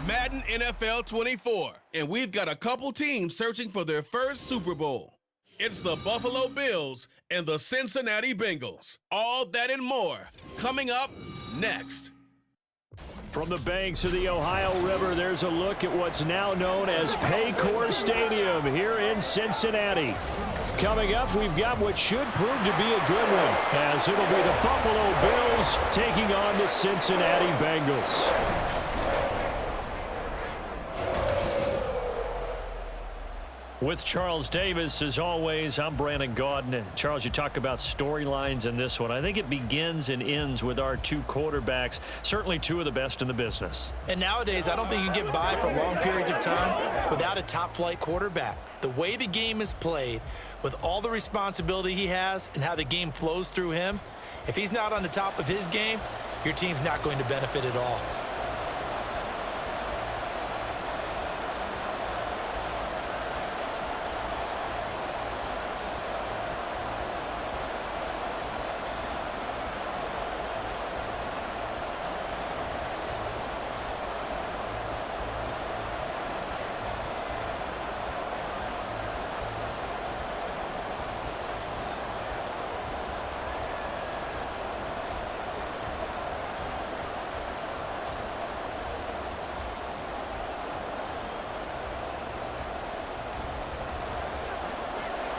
Madden NFL 24, and we've got a couple teams searching for their first Super Bowl. It's the Buffalo Bills and the Cincinnati Bengals. All that and more coming up next. From the banks of the Ohio River, there's a look at what's now known as Paycor Stadium here in Cincinnati. Coming up, we've got what should prove to be a good one, as it'll be the Buffalo Bills taking on the Cincinnati Bengals. With Charles Davis, as always, I'm Brandon Gaudin. Charles, you talk about storylines in this one. I think it begins and ends with our two quarterbacks, certainly two of the best in the business. And nowadays, I don't think you can get by for long periods of time without a top-flight quarterback. The way the game is played, with all the responsibility he has and how the game flows through him, if he's not on the top of his game, your team's not going to benefit at all.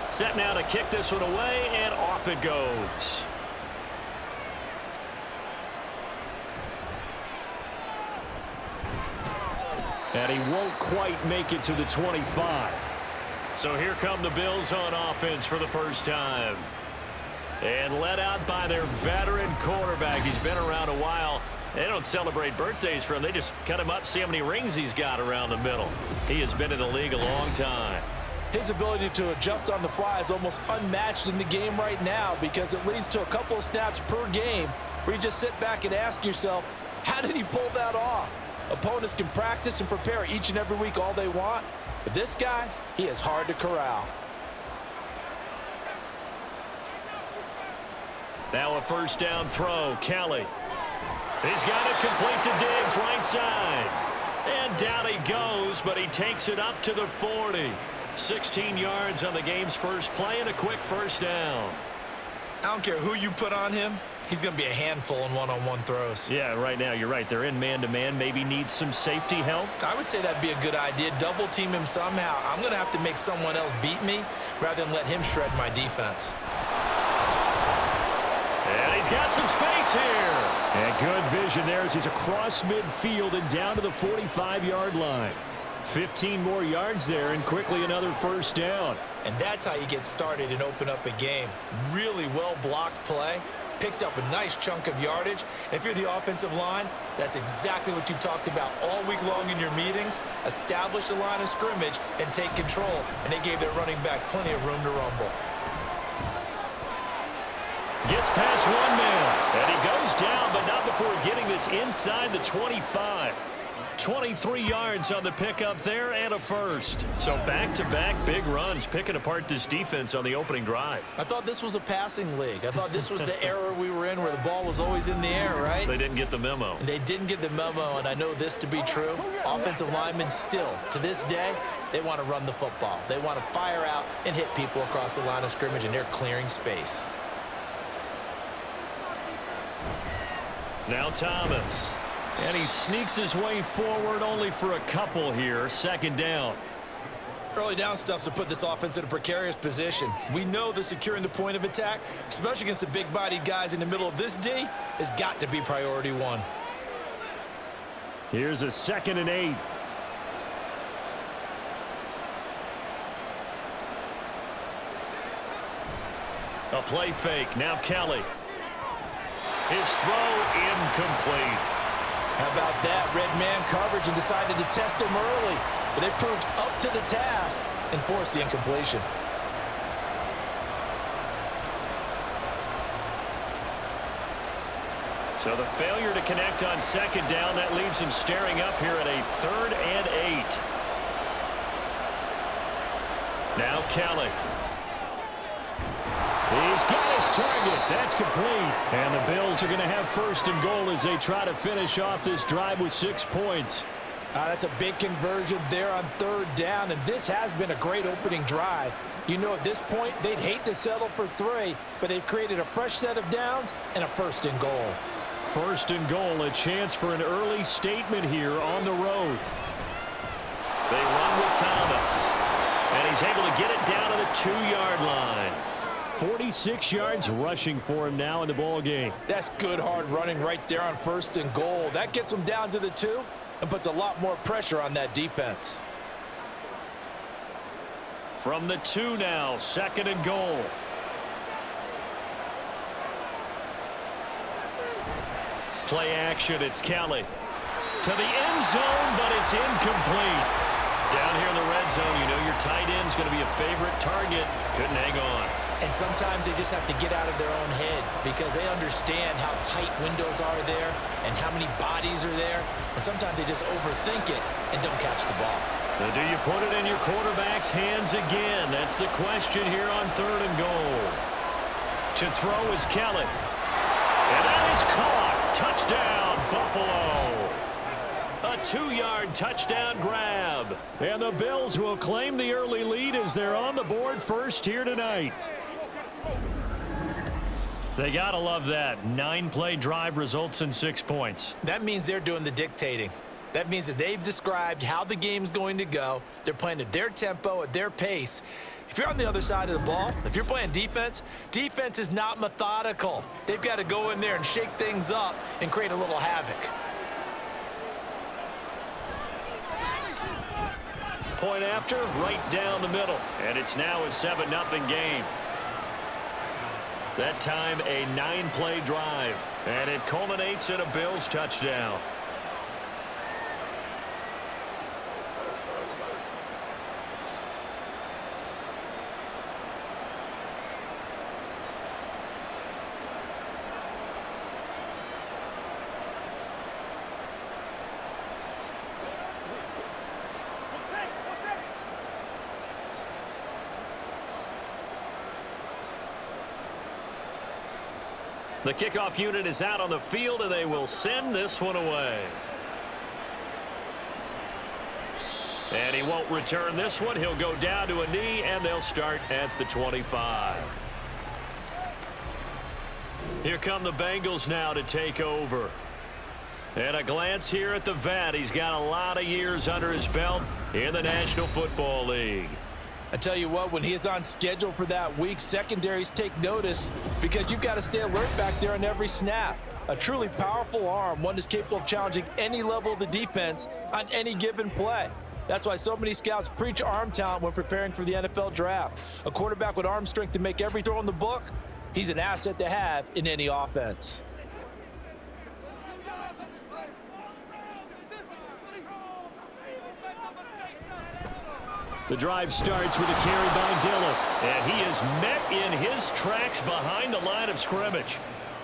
Set now to kick this one away, and off it goes. And he won't quite make it to the 25. So here come the Bills on offense for the first time. And led out by their veteran quarterback. He's been around a while. They don't celebrate birthdays for him. They just cut him up, see how many rings he's got around the middle. He has been in the league a long time. His ability to adjust on the fly is almost unmatched in the game right now, because it leads to a couple of snaps per game where you just sit back and ask yourself, how did he pull that off? Opponents can practice and prepare each and every week all they want, but this guy, he is hard to corral. Now a first down throw, Kelly. He's got it complete to Diggs, right side. And down he goes, but he takes it up to the 40. 16 yards on the game's first play and a quick first down. I don't care who you put on him. He's going to be a handful in one-on-one throws. Yeah, right now you're right. They're in man-to-man. Maybe needs some safety help. I would say that'd be a good idea. Double team him somehow. I'm going to have to make someone else beat me rather than let him shred my defense. And he's got some space here. And good vision there as he's across midfield and down to the 45-yard line. 15 more yards there, and quickly another first down. And that's how you get started and open up a game. Really well-blocked play. Picked up a nice chunk of yardage. And if you're the offensive line, that's exactly what you've talked about all week long in your meetings. Establish the line of scrimmage and take control. And they gave their running back plenty of room to rumble. Gets past one man. And he goes down, but not before getting this inside the 25. 23 yards on the pickup there and a first. So back-to-back big runs, picking apart this defense on the opening drive. I thought this was a passing league. I thought this was the era we were in where the ball was always in the air, right? They didn't get the memo. And they didn't get the memo, and I know this to be true. Offensive linemen still, to this day, they want to run the football. They want to fire out and hit people across the line of scrimmage, and they're clearing space. Now Thomas. And he sneaks his way forward only for a couple here. Second down. Early down stuff's to put this offense in a precarious position. We know that securing the point of attack, especially against the big-bodied guys in the middle of this D, has got to be priority one. Here's a 2nd and 8. A play fake. Now Kelly. His throw incomplete. How about that? Red man coverage and decided to test him early. But it proved up to the task and forced the incompletion. So the failure to connect on second down, that leaves him staring up here at a 3rd and 8. Now Kelly. He's got his target. That's complete. And the Bills are going to have 1st and goal as they try to finish off this drive with 6 points. That's a big conversion there on third down, and this has been a great opening drive. You know, at this point, they'd hate to settle for 3, but they've created a fresh set of downs and a 1st and goal. 1st and goal, a chance for an early statement here on the road. They run with Thomas, and he's able to get it down to the 2-yard line. 46 yards rushing for him now in the ball game. That's good hard running right there on 1st and goal. That gets him down to the 2 and puts a lot more pressure on that defense. From the 2 now, 2nd and goal. Play action, it's Kelly. To the end zone, but it's incomplete. Down here in the red zone, you know your tight end's going to be a favorite target. Couldn't hang on. And sometimes they just have to get out of their own head because they understand how tight windows are there and how many bodies are there. And sometimes they just overthink it and don't catch the ball. Now, do you put it in your quarterback's hands again? That's the question here on 3rd and goal. To throw is Kelly. And that is caught. Touchdown, Buffalo. A 2-yard touchdown grab. And the Bills will claim the early lead as they're on the board first here tonight. They got to love that. 9-play drive results in 6 points. That means they're doing the dictating. That means that they've described how the game's going to go. They're playing at their tempo, at their pace. If you're on the other side of the ball, if you're playing defense, defense is not methodical. They've got to go in there and shake things up and create a little havoc. Point after, right down the middle. And it's now a 7-0 game. That time, a 9-play drive. And it culminates in a Bills touchdown. The kickoff unit is out on the field, and they will send this one away. And he won't return this one. He'll go down to a knee, and they'll start at the 25. Here come the Bengals now to take over. And a glance here at the vet. He's got a lot of years under his belt in the National Football League. I tell you what, when he is on schedule for that week, secondaries take notice because you've got to stay alert back there on every snap. A truly powerful arm, one that's capable of challenging any level of the defense on any given play. That's why so many scouts preach arm talent when preparing for the NFL draft. A quarterback with arm strength to make every throw in the book, he's an asset to have in any offense. The drive starts with a carry by Dillon, and he is met in his tracks behind the line of scrimmage.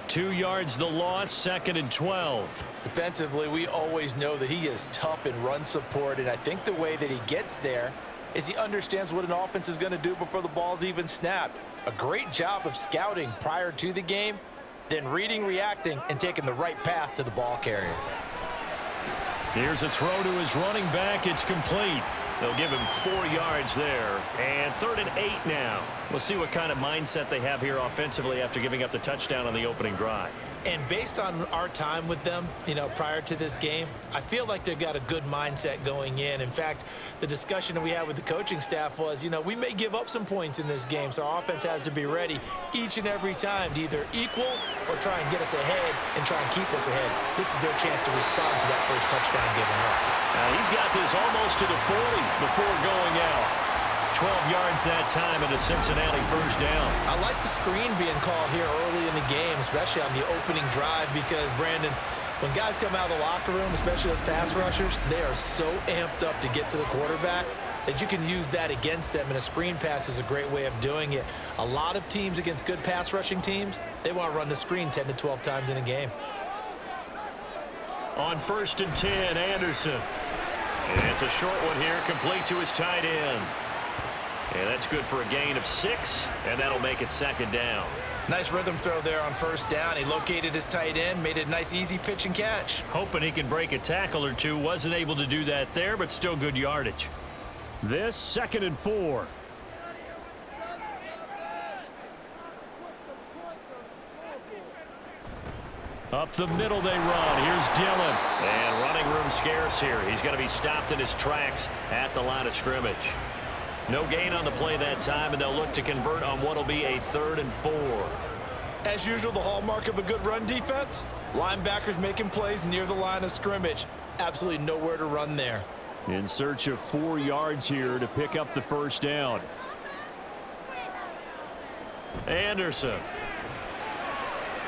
2 yards the loss, 2nd and 12. Defensively, we always know that he is tough in run support, and I think the way that he gets there is he understands what an offense is going to do before the ball's even snapped. A great job of scouting prior to the game, then reading, reacting, and taking the right path to the ball carrier. Here's a throw to his running back. It's complete. They'll give him 4 yards there. And 3rd and 8 now. We'll see what kind of mindset they have here offensively after giving up the touchdown on the opening drive. And based on our time with them, you know, prior to this game, I feel like they've got a good mindset going in. In fact, the discussion that we had with the coaching staff was, you know, we may give up some points in this game, so our offense has to be ready each and every time to either equal or try and get us ahead and try and keep us ahead. This is their chance to respond to that first touchdown given up. He's got this almost to the 40 before going out. 12 yards that time and a Cincinnati first down. I like the screen being called here early in the game, especially on the opening drive, because, Brandon, when guys come out of the locker room, especially those pass rushers, they are so amped up to get to the quarterback that you can use that against them, and a screen pass is a great way of doing it. A lot of teams against good pass rushing teams, they want to run the screen 10 to 12 times in a game. On 1st and 10, Anderson. And it's a short one here, complete to his tight end. And that's good for a gain of 6, and that'll make it 2nd down. Nice rhythm throw there on first down. He located his tight end, made it a nice, easy pitch and catch. Hoping he can break a tackle or two. Wasn't able to do that there, but still good yardage. This 2nd and 4. Up the middle they run. Here's Dillon. And running room scarce here. He's going to be stopped in his tracks at the line of scrimmage. No gain on the play that time, and they'll look to convert on what will be a 3rd and 4. As usual, the hallmark of a good run defense, linebackers making plays near the line of scrimmage. Absolutely nowhere to run there. In search of 4 yards here to pick up the first down. Anderson.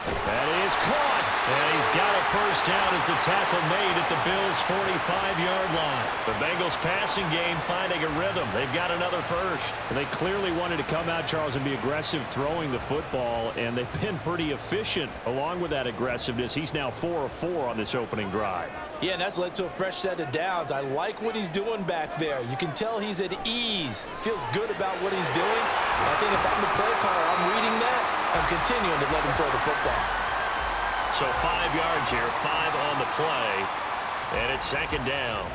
That is caught. And he's got a first down as the tackle made at the Bills' 45-yard line. The Bengals passing game finding a rhythm. They've got another first. They clearly wanted to come out, Charles, and be aggressive throwing the football, and they've been pretty efficient along with that aggressiveness. He's now 4 of 4 on this opening drive. Yeah, and that's led to a fresh set of downs. I like what he's doing back there. You can tell he's at ease. Feels good about what he's doing. And I think if I'm the play caller, I'm reading that. I'm continuing to let him throw the football. So 5 yards here, 5 on the play, and it's 2nd down.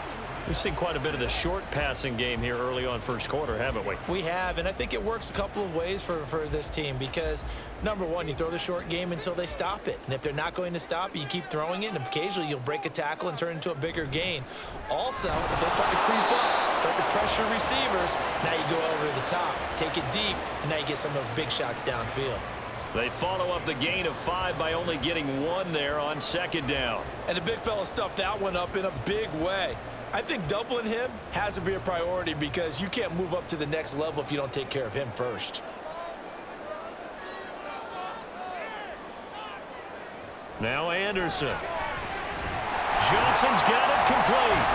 We've seen quite a bit of the short passing game here early on first quarter, haven't we? We have, and I think it works a couple of ways for this team because, number one, you throw the short game until they stop it. And if they're not going to stop it, you keep throwing it, and occasionally you'll break a tackle and turn it into a bigger gain. Also, if they start to creep up, start to pressure receivers, now you go over the top, take it deep, and now you get some of those big shots downfield. They follow up the gain of 5 by only getting 1 there on 2nd down. And the big fella stuffed that one up in a big way. I think doubling him has to be a priority because you can't move up to the next level if you don't take care of him first. Now Anderson. Johnson's got it complete.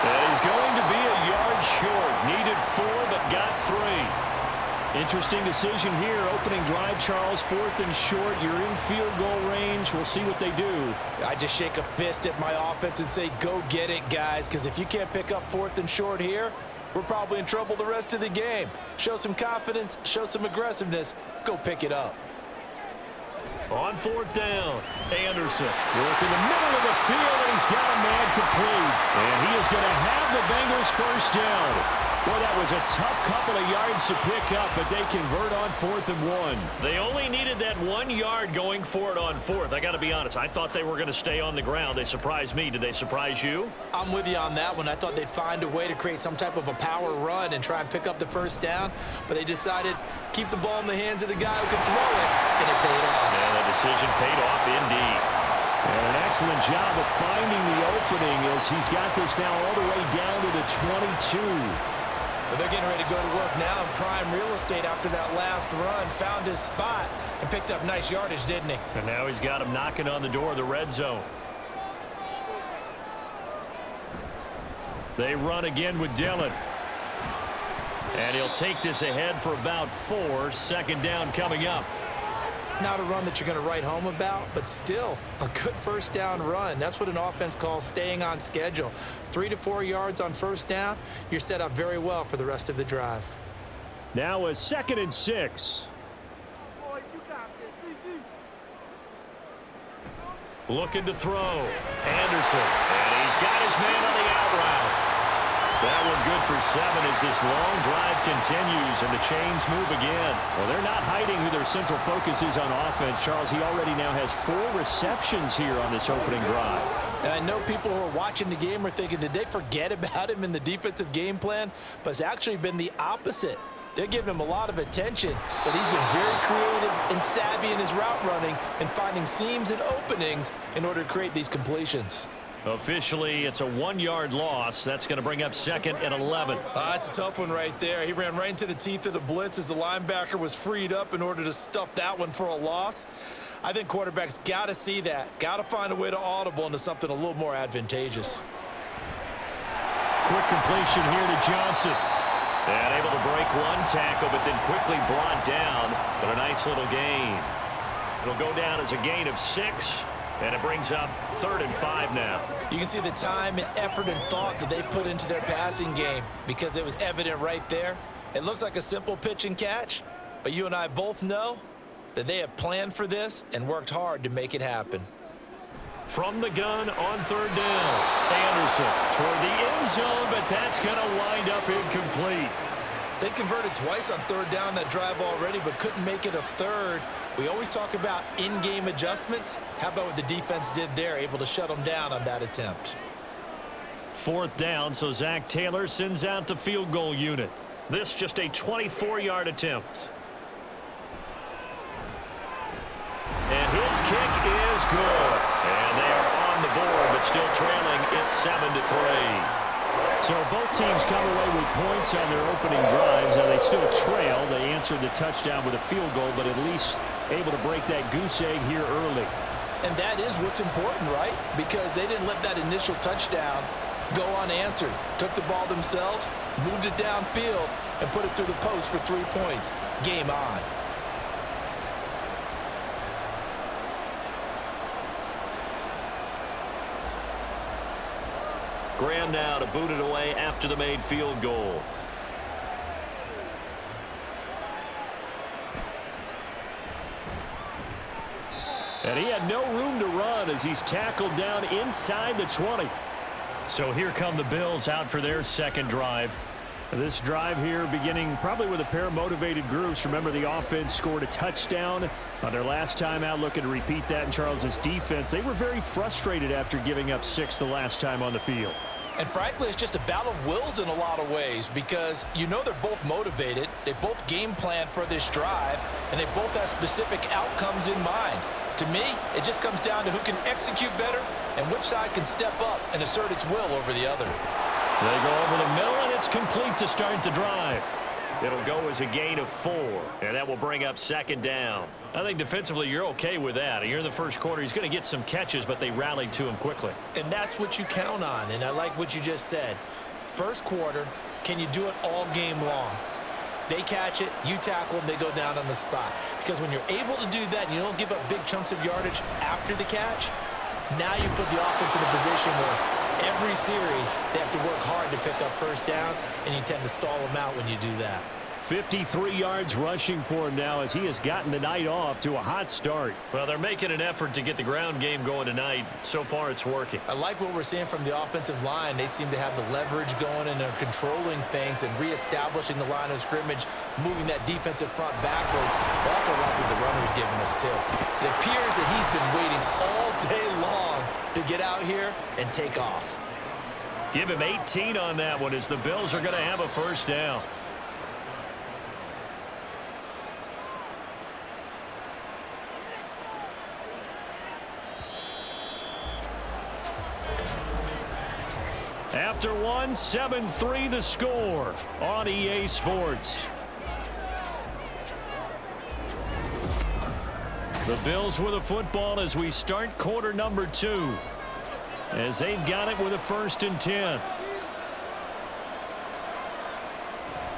That is going to be a yard short. Needed 4 but got 3. Interesting decision here. Opening drive, Charles. 4th and short. You're in field goal range. We'll see what they do. I just shake a fist at my offense and say, go get it, guys, because if you can't pick up 4th and short here, we're probably in trouble the rest of the game. Show some confidence, show some aggressiveness, go pick it up. On 4th down, Anderson working the middle of the field, and he's got a man complete. And he is going to have the Bengals first down. Well, that was a tough couple of yards to pick up, but they convert on 4th and 1. They only needed that 1 yard going for it on 4th. I got to be honest, I thought they were going to stay on the ground. They surprised me. Did they surprise you? I'm with you on that one. I thought they'd find a way to create some type of a power run and try and pick up the first down, but they decided keep the ball in the hands of the guy who can throw it, and it paid off. And the decision paid off indeed. And an excellent job of finding the opening as he's got this now all the way down to the 22. But they're getting ready to go to work now in prime real estate after that last run. Found his spot and picked up nice yardage, didn't he? And now he's got him knocking on the door of the red zone. They run again with Dillon. And he'll take this ahead for about 4. 2nd down coming up. Not a run that you're going to write home about, but still a good first down run. That's what an offense calls staying on schedule. 3 to 4 yards on first down, you're set up very well for the rest of the drive. Now a 2nd and 6. Looking to throw. Anderson. And he's got his man on the out route. That one good for 7 as this long drive continues and the chains move again. Well, they're not hiding who their central focus is on offense. Charles, he already now has 4 receptions here on this opening drive. And I know people who are watching the game are thinking, did they forget about him in the defensive game plan? But it's actually been the opposite. They're giving him a lot of attention, but he's been very creative and savvy in his route running and finding seams and openings in order to create these completions. Officially, it's a 1-yard loss. That's going to bring up 2nd and 11. That's a tough one right there. He ran right into the teeth of the blitz as the linebacker was freed up in order to stuff that one for a loss. I think quarterbacks got to see that, got to find a way to audible into something a little more advantageous. Quick completion here to Johnson. And able to break 1 tackle, but then quickly brought down. But a nice little gain. It'll go down as a gain of 6. And it brings up 3rd and 5 now. You can see the time and effort and thought that they put into their passing game because it was evident right there. It looks like a simple pitch and catch, but you and I both know that they have planned for this and worked hard to make it happen. From the gun on third down, Anderson toward the end zone, but that's going to wind up incomplete. They converted twice on third down that drive already, but couldn't make it a third. We always talk about in-game adjustments. How about what the defense did there, able to shut them down on that attempt? Fourth down, so Zach Taylor sends out the field goal unit. This just a 24-yard attempt. And his kick is good. And they are on the board, but still trailing. It's 7-3. So both teams come away with points on their opening drives. Now they still trail. They answered the touchdown with a field goal, but at least able to break that goose egg here early. And that is what's important, right? Because they didn't let that initial touchdown go unanswered. Took the ball themselves, moved it downfield, and put it through the post for 3 points. Game on. Graham now to boot it away after the made field goal. And he had no room to run as he's tackled down inside the 20. So here come the Bills out for their second drive. This drive here beginning probably with a pair of motivated groups. Remember, the offense scored a touchdown on their last time out, looking to repeat that in Charles's defense. They were very frustrated after giving up 6 the last time on the field. And frankly, it's just a battle of wills in a lot of ways because you know they're both motivated. They both game plan for this drive, and they both have specific outcomes in mind. To me, it just comes down to who can execute better and which side can step up and assert its will over the other. They go over the middle, and it's complete to start the drive. It'll go as a gain of 4, and that will bring up second down. I think defensively you're okay with that. You're in the first quarter. He's going to get some catches, but they rallied to him quickly. And that's what you count on, and I like what you just said. First quarter, can you do it all game long? They catch it, you tackle them, they go down on the spot. Because when you're able to do that and you don't give up big chunks of yardage after the catch, now you put the offense in a position where every series they have to work hard to pick up first downs, and you tend to stall them out when you do that. 53 yards rushing for him now as he has gotten the night off to a hot start. Well, they're making an effort to get the ground game going tonight. So far, it's working. I like what we're seeing from the offensive line. They seem to have the leverage going, and they're controlling things and reestablishing the line of scrimmage, moving that defensive front backwards. I also like what the runner's giving us, too. It appears that he's been waiting all day long to get out here and take off. Give him 18 on that one as the Bills are going to have a first down. After one, 7-3 the score on EA Sports. The Bills with a football as we start quarter number 2. As they've got it with a 1st and 10.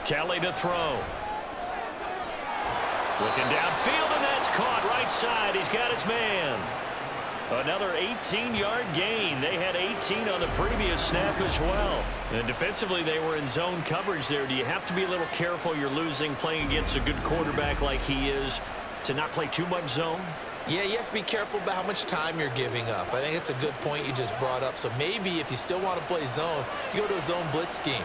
Kelly to throw. Looking downfield, and that's caught right side. He's got his man. Another 18-yard gain. They had 18 on the previous snap as well. And defensively, they were in zone coverage there. Do you have to be a little careful? You're losing playing against a good quarterback like he is to not play too much zone? Yeah, you have to be careful about how much time you're giving up. I think it's a good point you just brought up. So maybe if you still want to play zone, you go to a zone blitz scheme.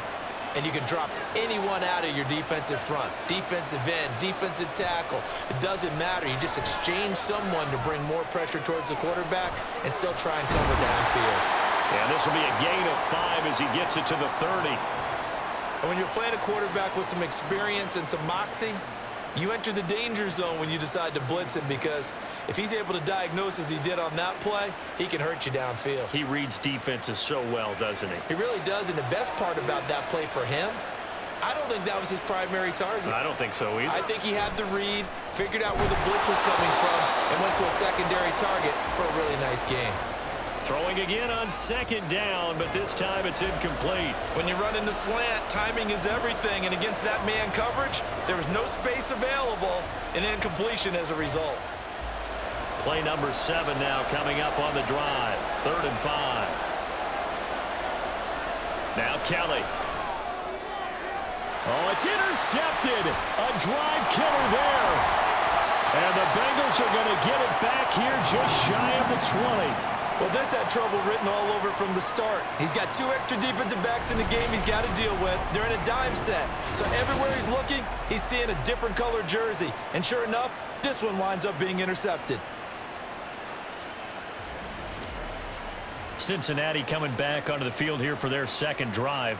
And you can drop anyone out of your defensive front, defensive end, defensive tackle. It doesn't matter. You just exchange someone to bring more pressure towards the quarterback and still try and cover downfield. And this will be a gain of 5 as he gets it to the 30. And when you're playing a quarterback with some experience and some moxie, you enter the danger zone when you decide to blitz him, because if he's able to diagnose as he did on that play, he can hurt you downfield. He reads defenses so well, doesn't he? He really does, and the best part about that play for him, I don't think that was his primary target. I don't think so either. I think he had the read, figured out where the blitz was coming from, and went to a secondary target for a really nice game. Throwing again on 2nd down, but this time it's incomplete. When you run into slant, timing is everything, and against that man coverage, there was no space available, and incompletion as a result. Play number 7 now coming up on the drive. 3rd and 5. Now Kelly. Oh, it's intercepted. A drive killer there. And the Bengals are going to get it back here just shy of the 20. Well, this had trouble written all over from the start. He's got 2 extra defensive backs in the game he's got to deal with. They're in a dime set. So everywhere he's looking, he's seeing a different color jersey. And sure enough, this one winds up being intercepted. Cincinnati coming back onto the field here for their second drive.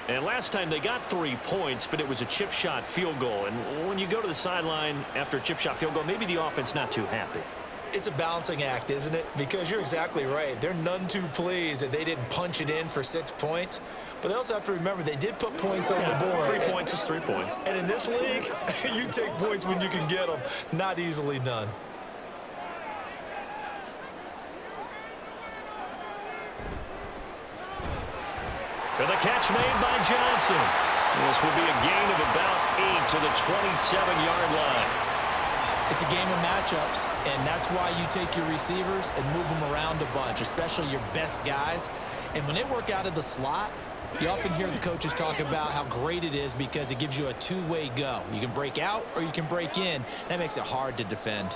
And last time they got 3 points, but it was a chip shot field goal. And when you go to the sideline after a chip shot field goal, maybe the offense not too happy. It's a balancing act, isn't it? Because you're exactly right. They're none too pleased that they didn't punch it in for 6 points. But they also have to remember they did put points on the board. 3 points is 3 points. And in this league, you take points when you can get them. Not easily done. And the catch made by Johnson. This will be a gain of about 8 to the 27-yard line. It's a game of matchups, and that's why you take your receivers and move them around a bunch, especially your best guys. And when they work out of the slot, you often hear the coaches talk about how great it is because it gives you a two-way go. You can break out or you can break in. That makes it hard to defend.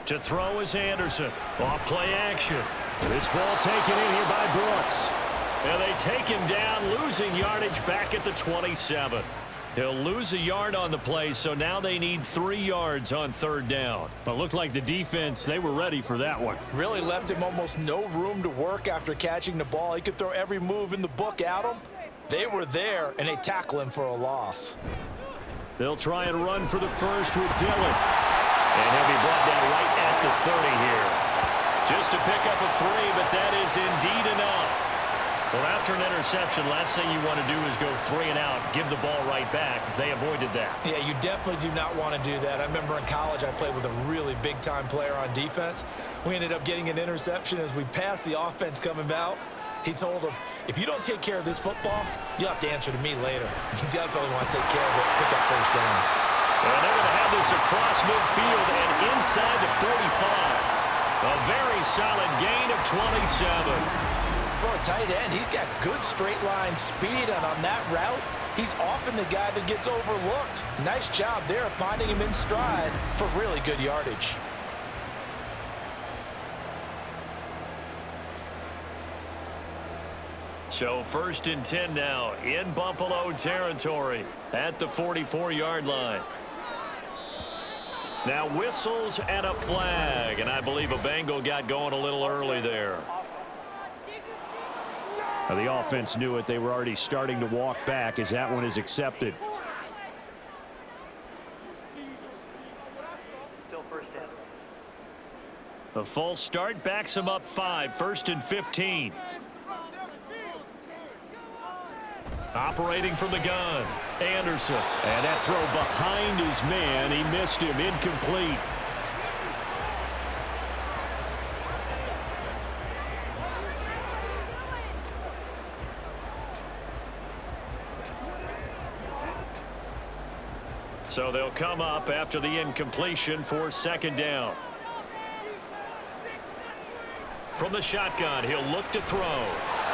To throw is Anderson. Off play action. This ball taken in here by Brooks. And they take him down, losing yardage back at the 27. He'll lose a yard on the play, so now they need 3 yards on 3rd down. Well, it looked like the defense, they were ready for that one. Really left him almost no room to work after catching the ball. He could throw every move in the book at him. They were there, and they tackle him for a loss. They'll try and run for the first with Dillon. And he'll be brought down right at the 30 here. Just to pick up a 3, but that is indeed enough. Well, after an interception, last thing you want to do is go 3 and out, give the ball right back. They avoided that. Yeah, you definitely do not want to do that. I remember in college I played with a really big-time player on defense. We ended up getting an interception as we passed the offense coming out. He told him, if you don't take care of this football, you'll have to answer to me later. You definitely want to take care of it, pick up first downs. And they're going to have this across midfield and inside the 45. A very solid gain of 27. For a tight end, he's got good straight line speed, and on that route, he's often the guy that gets overlooked. Nice job there of finding him in stride for really good yardage. So 1st and 10 now in Buffalo territory at the 44-yard line. Now whistles and a flag, and I believe a Bengal got going a little early there. The offense knew it. They were already starting to walk back as that one is accepted. Still first down. The false start backs him up 5, 1st and 15. Operating from the gun, Anderson. And that throw behind his man. He missed him, incomplete. So they'll come up after the incompletion for 2nd down. From the shotgun, he'll look to throw.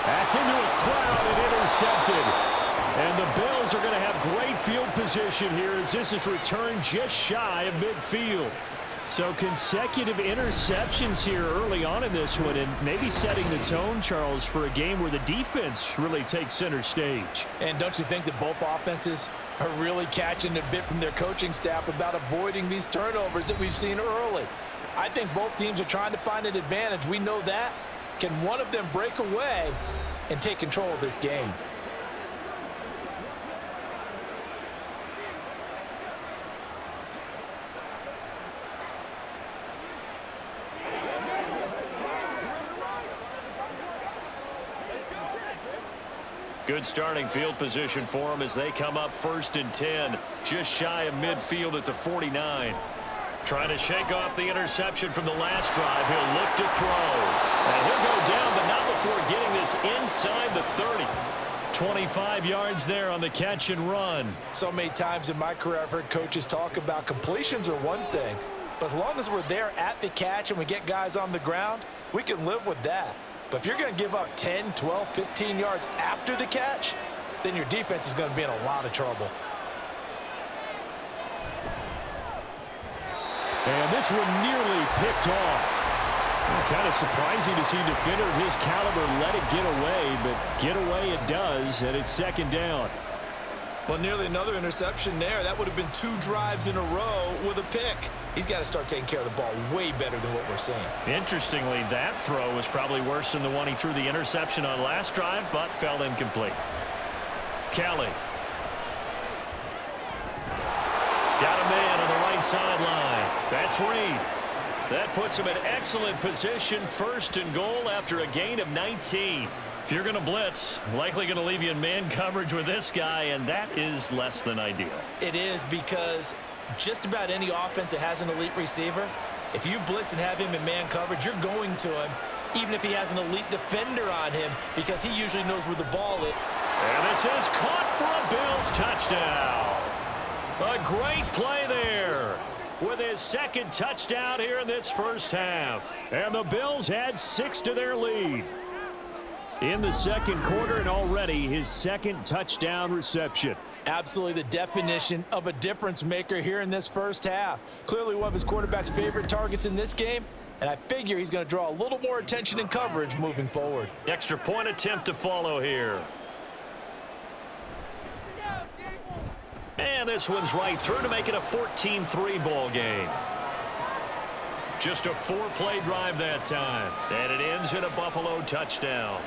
That's into a crowd and intercepted. And the Bills are going to have great field position here as this is returned just shy of midfield. So consecutive interceptions here early on in this one, and maybe setting the tone, Charles, for a game where the defense really takes center stage. And don't you think that both offenses are really catching a bit from their coaching staff about avoiding these turnovers that we've seen early? I think both teams are trying to find an advantage. We know that. Can one of them break away and take control of this game? Good starting field position for them as they come up 1st and 10, just shy of midfield at the 49. Trying to shake off the interception from the last drive. He'll look to throw. And he'll go down, but not before getting this inside the 30. 25 yards there on the catch and run. So many times in my career I've heard coaches talk about completions are one thing, but as long as we're there at the catch and we get guys on the ground, we can live with that. But if you're going to give up 10, 12, 15 yards after the catch, then your defense is going to be in a lot of trouble. And this one nearly picked off. Kind of surprising to see a defender of his caliber let it get away, but get away it does, and it's second down. Well, nearly another interception there. That would have been 2 drives in a row with a pick. He's got to start taking care of the ball way better than what we're seeing. Interestingly, that throw was probably worse than the one he threw the interception on last drive, but fell incomplete. Kelly. Got a man on the right sideline. That's Reed. That puts him in excellent position, 1st and goal after a gain of 19. If you're going to blitz, likely going to leave you in man coverage with this guy, and that is less than ideal. It is, because just about any offense that has an elite receiver, if you blitz and have him in man coverage, you're going to him, even if he has an elite defender on him, because he usually knows where the ball is. And this is caught for a Bills touchdown. A great play there with his 2nd touchdown here in this first half. And the Bills add 6 to their lead in the second quarter, and already his 2nd touchdown reception. Absolutely the definition of a difference maker here in this first half. Clearly one of his quarterback's favorite targets in this game, and I figure he's going to draw a little more attention and coverage moving forward. Extra point attempt to follow here. And this one's right through to make it a 14-3 ball game. Just a 4-play drive that time, and it ends in a Buffalo touchdown.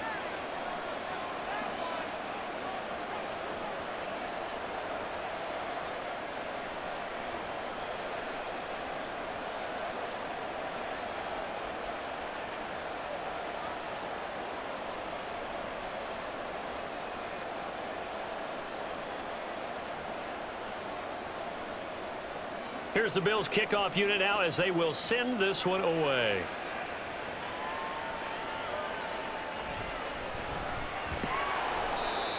Here's the Bills kickoff unit now as they will send this one away.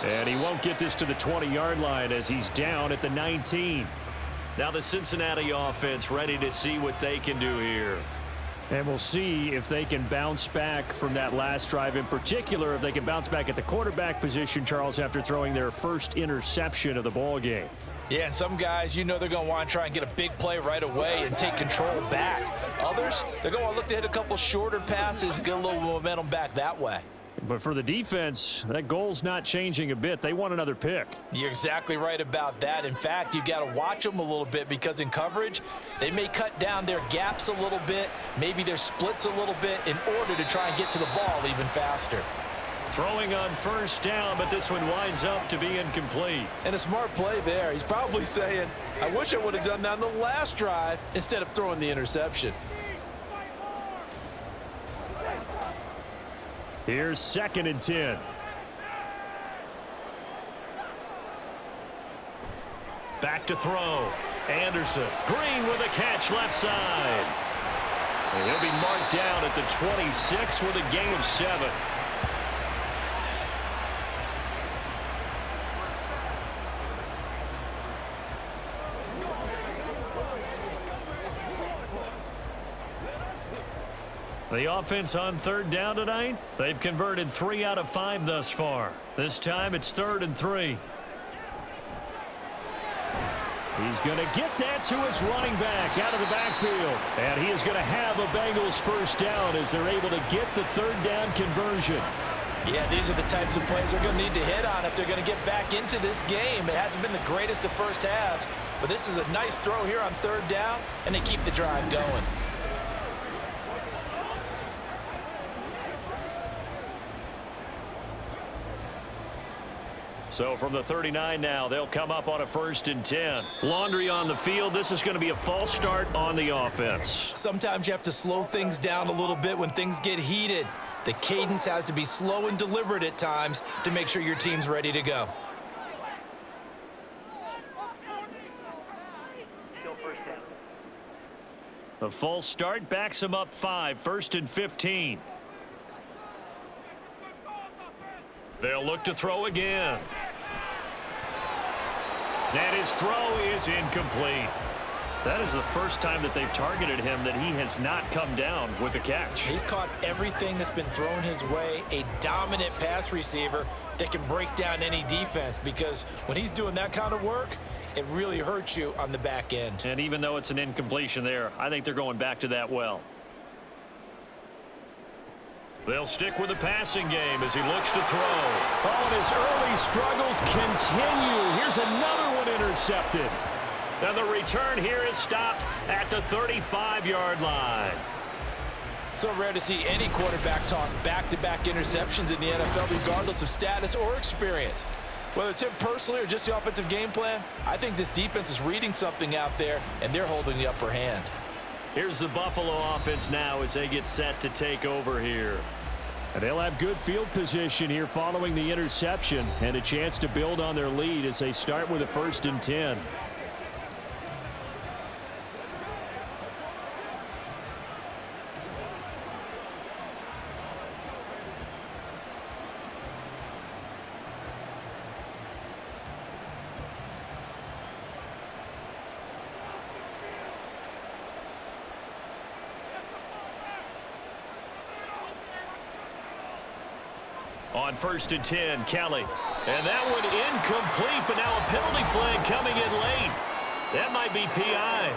And he won't get this to the 20-yard line as he's down at the 19. Now the Cincinnati offense ready to see what they can do here. And we'll see if they can bounce back from that last drive, in particular if they can bounce back at the quarterback position, Charles, after throwing their first interception of the ball game. Yeah, and some guys, you know, they're going to want to try and get a big play right away and take control back. Others, they're going to look to hit a couple shorter passes and get a little momentum back that way. But for the defense, that goal's not changing a bit. They want another pick. You're exactly right about that. In fact, you've got to watch them a little bit, because in coverage, they may cut down their gaps a little bit, maybe their splits a little bit, in order to try and get to the ball even faster. Throwing on first down, but this one winds up to be incomplete. And a smart play there. He's probably saying, I wish I would have done that on the last drive instead of throwing the interception. Here's 2nd and 10. Back to throw. Anderson. Green with a catch left side. And he'll be marked down at the 26 with a gain of 7. The offense on 3rd down tonight, they've converted 3 out of 5 thus far. This time it's 3rd and 3. He's going to get that to his running back out of the backfield. And he is going to have a Bengals first down as they're able to get the 3rd down conversion. Yeah, these are the types of plays they're going to need to hit on if they're going to get back into this game. It hasn't been the greatest of first halves, but this is a nice throw here on 3rd down, and they keep the drive going. So from the 39 now, they'll come up on a 1st and 10. Laundry on the field. This is going to be a false start on the offense. Sometimes you have to slow things down a little bit when things get heated. The cadence has to be slow and deliberate at times to make sure your team's ready to go. The false start backs him up 5, 1st and 15. They'll look to throw again. And his throw is incomplete. That is the first time that they've targeted him that he has not come down with a catch. He's caught everything that's been thrown his way, a dominant pass receiver that can break down any defense, because when he's doing that kind of work, it really hurts you on the back end. And even though it's an incompletion there, I think they're going back to that well. They'll stick with the passing game as he looks to throw. Oh, and his early struggles continue. Here's another one intercepted. And the return here is stopped at the 35-yard line. So rare to see any quarterback toss back-to-back interceptions in the NFL, regardless of status or experience. Whether it's him personally or just the offensive game plan, I think this defense is reading something out there, and they're holding the upper hand. Here's the Buffalo offense now as they get set to take over here. And they'll have good field position here following the interception and a chance to build on their lead as they start with a 1st and 10. On 1st and 10, Kelly. And that one incomplete, but now a penalty flag coming in late. That might be PI.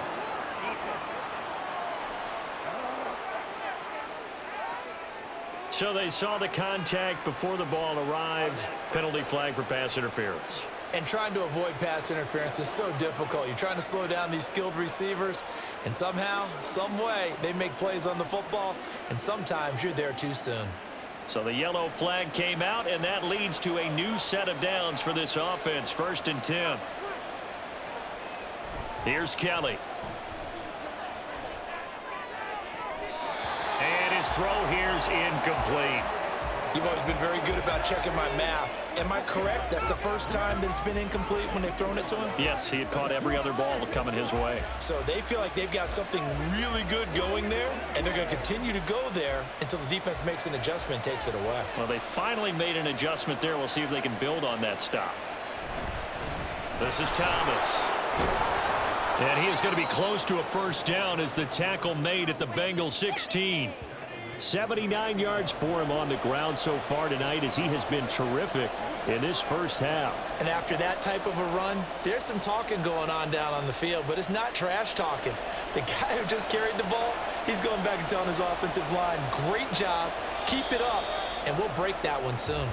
So they saw the contact before the ball arrived. Penalty flag for pass interference. And trying to avoid pass interference is so difficult. You're trying to slow down these skilled receivers, and somehow, some way, they make plays on the football, and sometimes you're there too soon. So the yellow flag came out, and that leads to a new set of downs for this offense. 1st and 10. Here's Kelly. And his throw here's incomplete. You've always been very good about checking my math. Am I correct? That's the first time that it's been incomplete when they've thrown it to him? Yes, he had caught every other ball coming his way. So they feel like they've got something really good going there, and they're going to continue to go there until the defense makes an adjustment and takes it away. Well, they finally made an adjustment there. We'll see if they can build on that stop. This is Thomas. And he is going to be close to a 1st down as the tackle made at the Bengals 16. 79 yards for him on the ground so far tonight as he has been terrific in this 1st half. And after that type of a run, there's some talking going on down on the field, but it's not trash talking. The guy who just carried the ball, he's going back and telling his offensive line, great job, keep it up, and we'll break that one soon.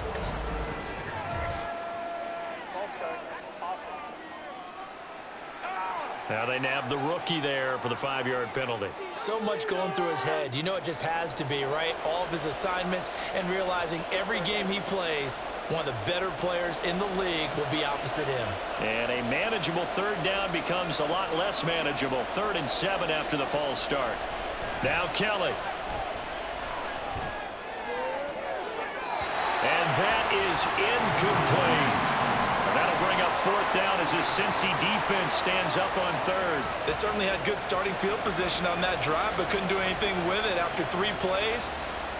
Now they nab the rookie there for the 5-yard penalty. So much going through his head. You know it just has to be, right? All of his assignments and realizing every game he plays, one of the better players in the league will be opposite him. And a manageable 3rd down becomes a lot less manageable. 3rd and 7 after the false start. Now Kelly. And that is incomplete. That'll bring up 4th down as his Cincy defense stands up on 3rd. They certainly had good starting field position on that drive, but couldn't do anything with it after 3 plays.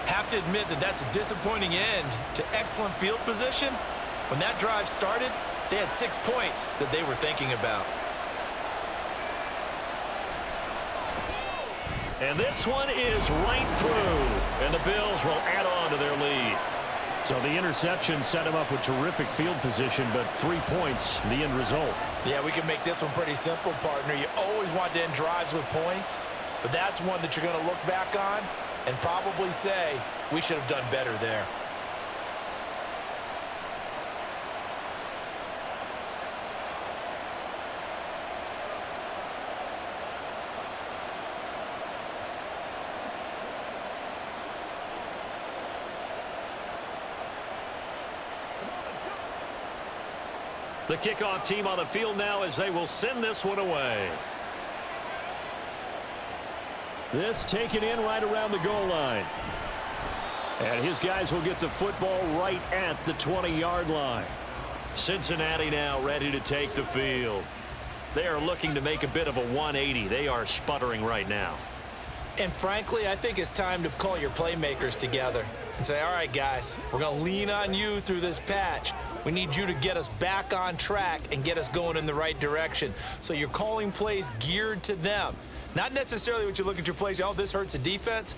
Have to admit that that's a disappointing end to excellent field position. When that drive started, they had 6 points that they were thinking about. And this one is right through, and the Bills will add on to their lead. So the interception set him up with terrific field position, but 3 points, the end result. Yeah, we can make this one pretty simple, partner. You always want to end drives with points, but that's one that you're going to look back on and probably say, we should have done better there. The kickoff team on the field now as they will send this one away. This taken in right around the goal line. And his guys will get the football right at the 20-yard line. Cincinnati now ready to take the field. They are looking to make a bit of a 180. They are sputtering right now. And frankly, I think it's time to call your playmakers together and say, all right, guys, we're going to lean on you through this patch. We need you to get us back on track and get us going in the right direction. So you're calling plays geared to them. Not necessarily what you look at your plays, oh, this hurts the defense.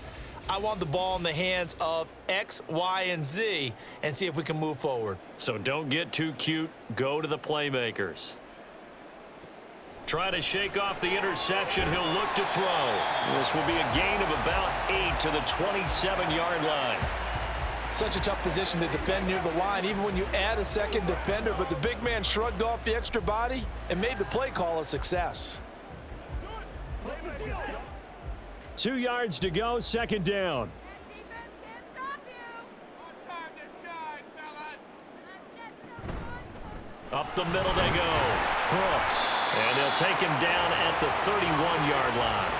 I want the ball in the hands of X, Y, and Z and see if we can move forward. So don't get too cute. Go to the playmakers. Trying to shake off the interception. He'll look to throw. This will be a gain of about 8 to the 27-yard line. Such a tough position to defend near the line, even when you add a second defender. But the big man shrugged off the extra body and made the play call a success. 2 yards to go, second down. Up the middle they go. Brooks. And they'll take him down at the 31-yard line.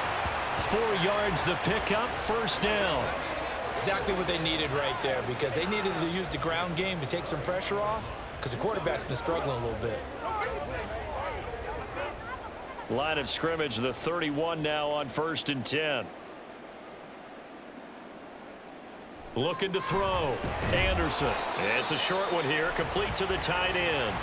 4 yards the pickup, first down. Exactly what they needed right there, because they needed to use the ground game to take some pressure off, because the quarterback's been struggling a little bit. Line of scrimmage, the 31 now on 1st and 10. Looking to throw. Anderson. It's a short one here, complete to the tight end.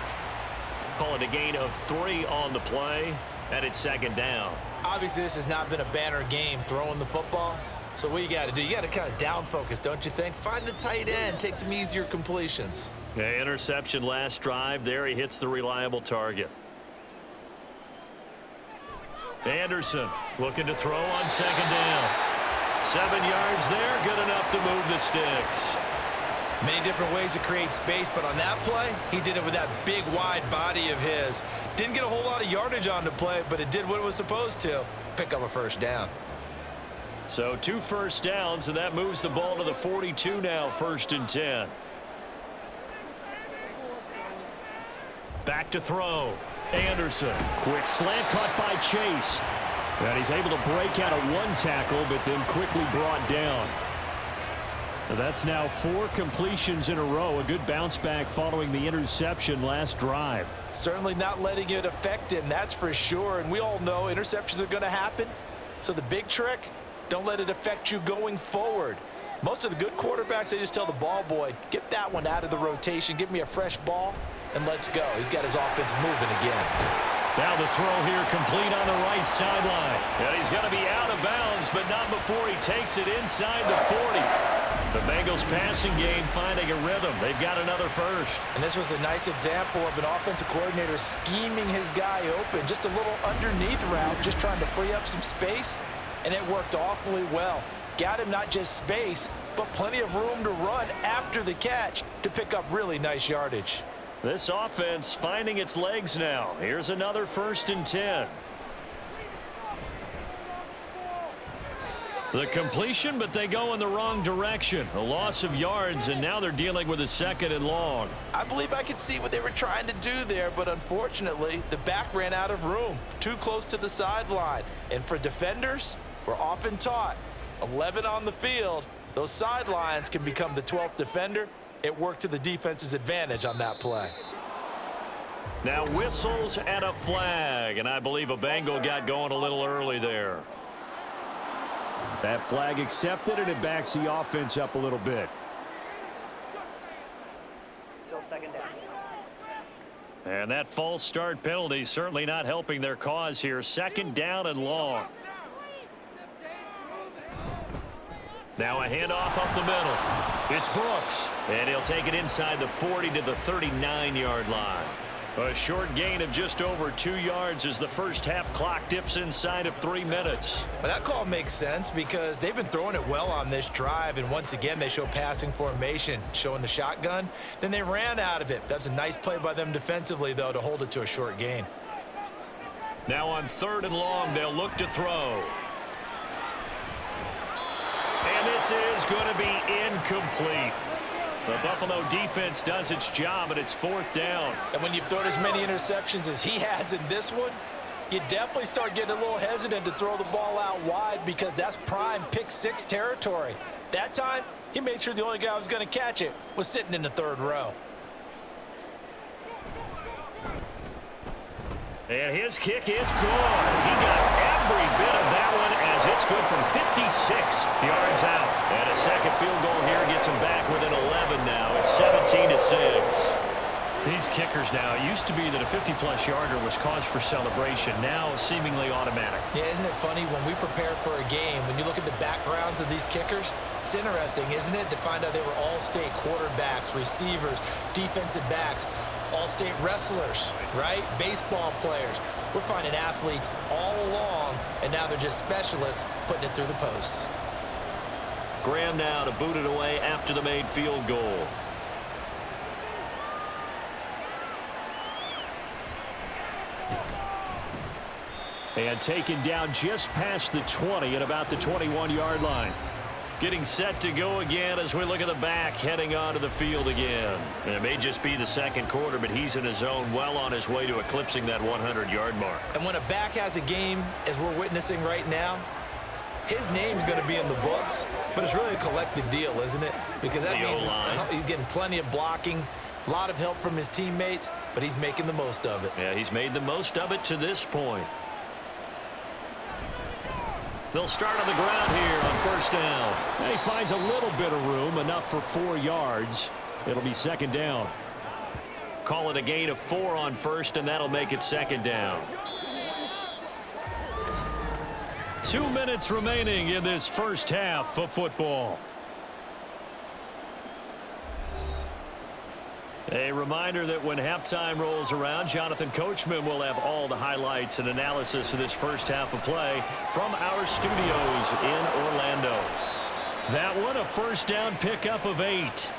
Call it a gain of 3 on the play, and it's second down. Obviously, this has not been a banner game throwing the football. So what you got to do, you got to kind of down focus, don't you think? Find the tight end, take some easier completions. Yeah, interception last drive. There he hits the reliable target. Anderson looking to throw on second down. 7 yards there, good enough to move the sticks. Many different ways to create space, but on that play, he did it with that big, wide body of his. Didn't get a whole lot of yardage on the play, but it did what it was supposed to. Pick up a first down. So 2 first downs, and that moves the ball to the 42 now, 1st and 10. Back to throw. Anderson. Quick slant caught by Chase. And he's able to break out of 1 tackle, but then quickly brought down. That's now 4 completions in a row. A good bounce back following the interception last drive. Certainly not letting it affect him, that's for sure. And we all know interceptions are going to happen. So the big trick, don't let it affect you going forward. Most of the good quarterbacks, they just tell the ball boy, get that one out of the rotation, give me a fresh ball, and let's go. He's got his offense moving again. Now the throw here complete on the right sideline. And he's going to be out of bounds, but not before he takes it inside the 40. The Bengals passing game finding a rhythm. They've got another first. And this was a nice example of an offensive coordinator scheming his guy open. Just a little underneath route, just trying to free up some space. And it worked awfully well. Got him not just space, but plenty of room to run after the catch to pick up really nice yardage. This offense finding its legs now. Here's another 1st and 10. The completion, but they go in the wrong direction. A loss of yards, and now they're dealing with a 2nd and long. I believe I could see what they were trying to do there, but unfortunately, the back ran out of room. Too close to the sideline. And for defenders, we're often taught, 11 on the field, those sidelines can become the 12th defender. It worked to the defense's advantage on that play. Now whistles and a flag, and I believe a Bengal got going a little early there. That flag accepted, and it backs the offense up a little bit. Still second down. And that false start penalty certainly not helping their cause here. 2nd down and long. Now a handoff up the middle. It's Brooks, and he'll take it inside the 40 to the 39-yard line. A short gain of just over 2 yards as the first half clock dips inside of 3 minutes. But that call makes sense because they've been throwing it well on this drive, and once again they show passing formation, showing the shotgun. Then they ran out of it. That's a nice play by them defensively, though, to hold it to a short gain. Now on 3rd and long, they'll look to throw. And this is going to be incomplete. The Buffalo defense does its job, and it's 4th down. And when you've thrown as many interceptions as he has in this one, you definitely start getting a little hesitant to throw the ball out wide because that's prime pick 6 territory. That time, he made sure the only guy who was going to catch it was sitting in the 3rd row. And his kick is good. He got every bit of that one as it's good from 56 yards out. And a second field goal here gets him back within 11 now. It's 17-6. These kickers now, it used to be that a 50-plus yarder was cause for celebration. Now seemingly automatic. Yeah, isn't it funny when we prepare for a game, when you look at the backgrounds of these kickers, it's interesting, isn't it, to find out they were all-state quarterbacks, receivers, defensive backs. all-state wrestlers, right? Baseball players. We're finding athletes all along, and now they're just specialists putting it through the posts. Graham now to boot it away after the made field goal. And taken down just past the 20 at about the 21-yard line. Getting set to go again as we look at the back heading onto the field again. And it may just be the second quarter, but he's in his zone, well on his way to eclipsing that 100-yard mark. And when a back has a game, as we're witnessing right now, his name's going to be in the books, but it's really a collective deal, isn't it? Because that means he's getting plenty of blocking, a lot of help from his teammates, but he's making the most of it. Yeah, he's made the most of it to this point. They'll start on the ground here on first down. And he finds a little bit of room, enough for 4 yards. It'll be second down. Call it a gain of 4 on first, and that'll make it second down. 2 minutes remaining in this first half of football. A reminder that when halftime rolls around, Jonathan Coachman will have all the highlights and analysis of this first half of play from our studios in Orlando. That one, a first down pickup of 8.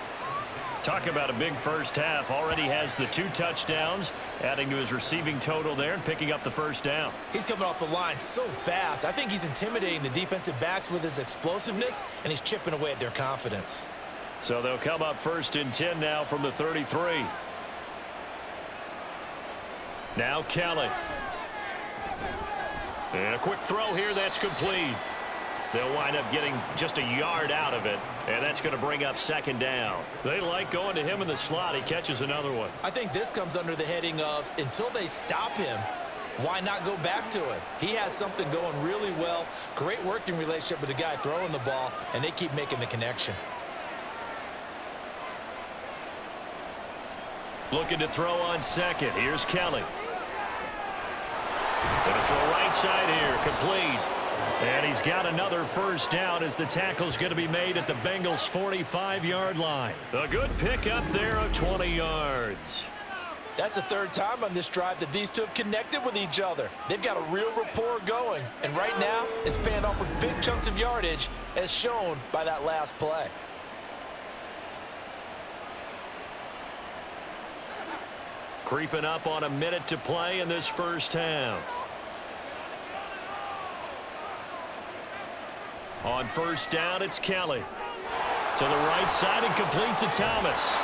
Talk about a big first half. Already has the 2 touchdowns, adding to his receiving total there and picking up the first down. He's coming off the line so fast. I think he's intimidating the defensive backs with his explosiveness, and he's chipping away at their confidence. So they'll come up first and 10 now from the 33. Now Kelly. And a quick throw here, that's complete. They'll wind up getting just a yard out of it, and that's going to bring up second down. They like going to him in the slot. He catches another one. I think this comes under the heading of, until they stop him, why not go back to it? He has something going really well. Great working relationship with the guy throwing the ball, and they keep making the connection. Looking to throw on second. Here's Kelly. Going to throw right side here. Complete. And he's got another first down as the tackle's going to be made at the Bengals' 45-yard line. A good pickup there of 20 yards. That's the 3rd time on this drive that these two have connected with each other. They've got a real rapport going. And right now, it's paying off with big chunks of yardage, as shown by that last play. Creeping up on a minute to play in this first half. On first down, it's Kelly. To the right side and complete to Thomas.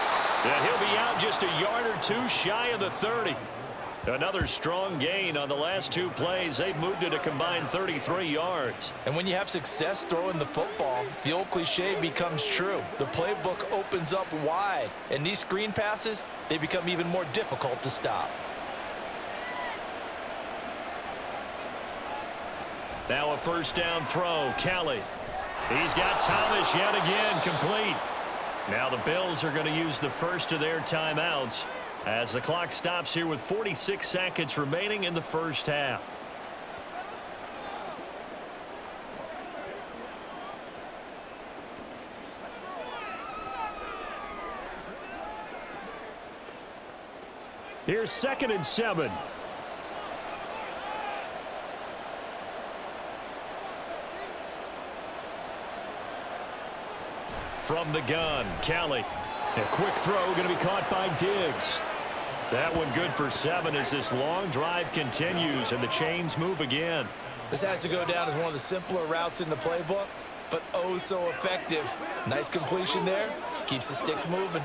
And he'll be out just a yard or 2 shy of the 30. Another strong gain on the last 2 plays. They've moved it a combined 33 yards. And when you have success throwing the football, the old cliche becomes true. The playbook opens up wide. And these screen passes, they become even more difficult to stop. Now a first down throw. Kelly. He's got Thomas yet again, complete. Now the Bills are going to use the first of their timeouts as the clock stops here with 46 seconds remaining in the first half. Here's 2nd and 7. From the gun, Kelly. A quick throw going to be caught by Diggs. That one good for 7 as this long drive continues and the chains move again. This has to go down as one of the simpler routes in the playbook, but oh so effective. Nice completion there. Keeps the sticks moving.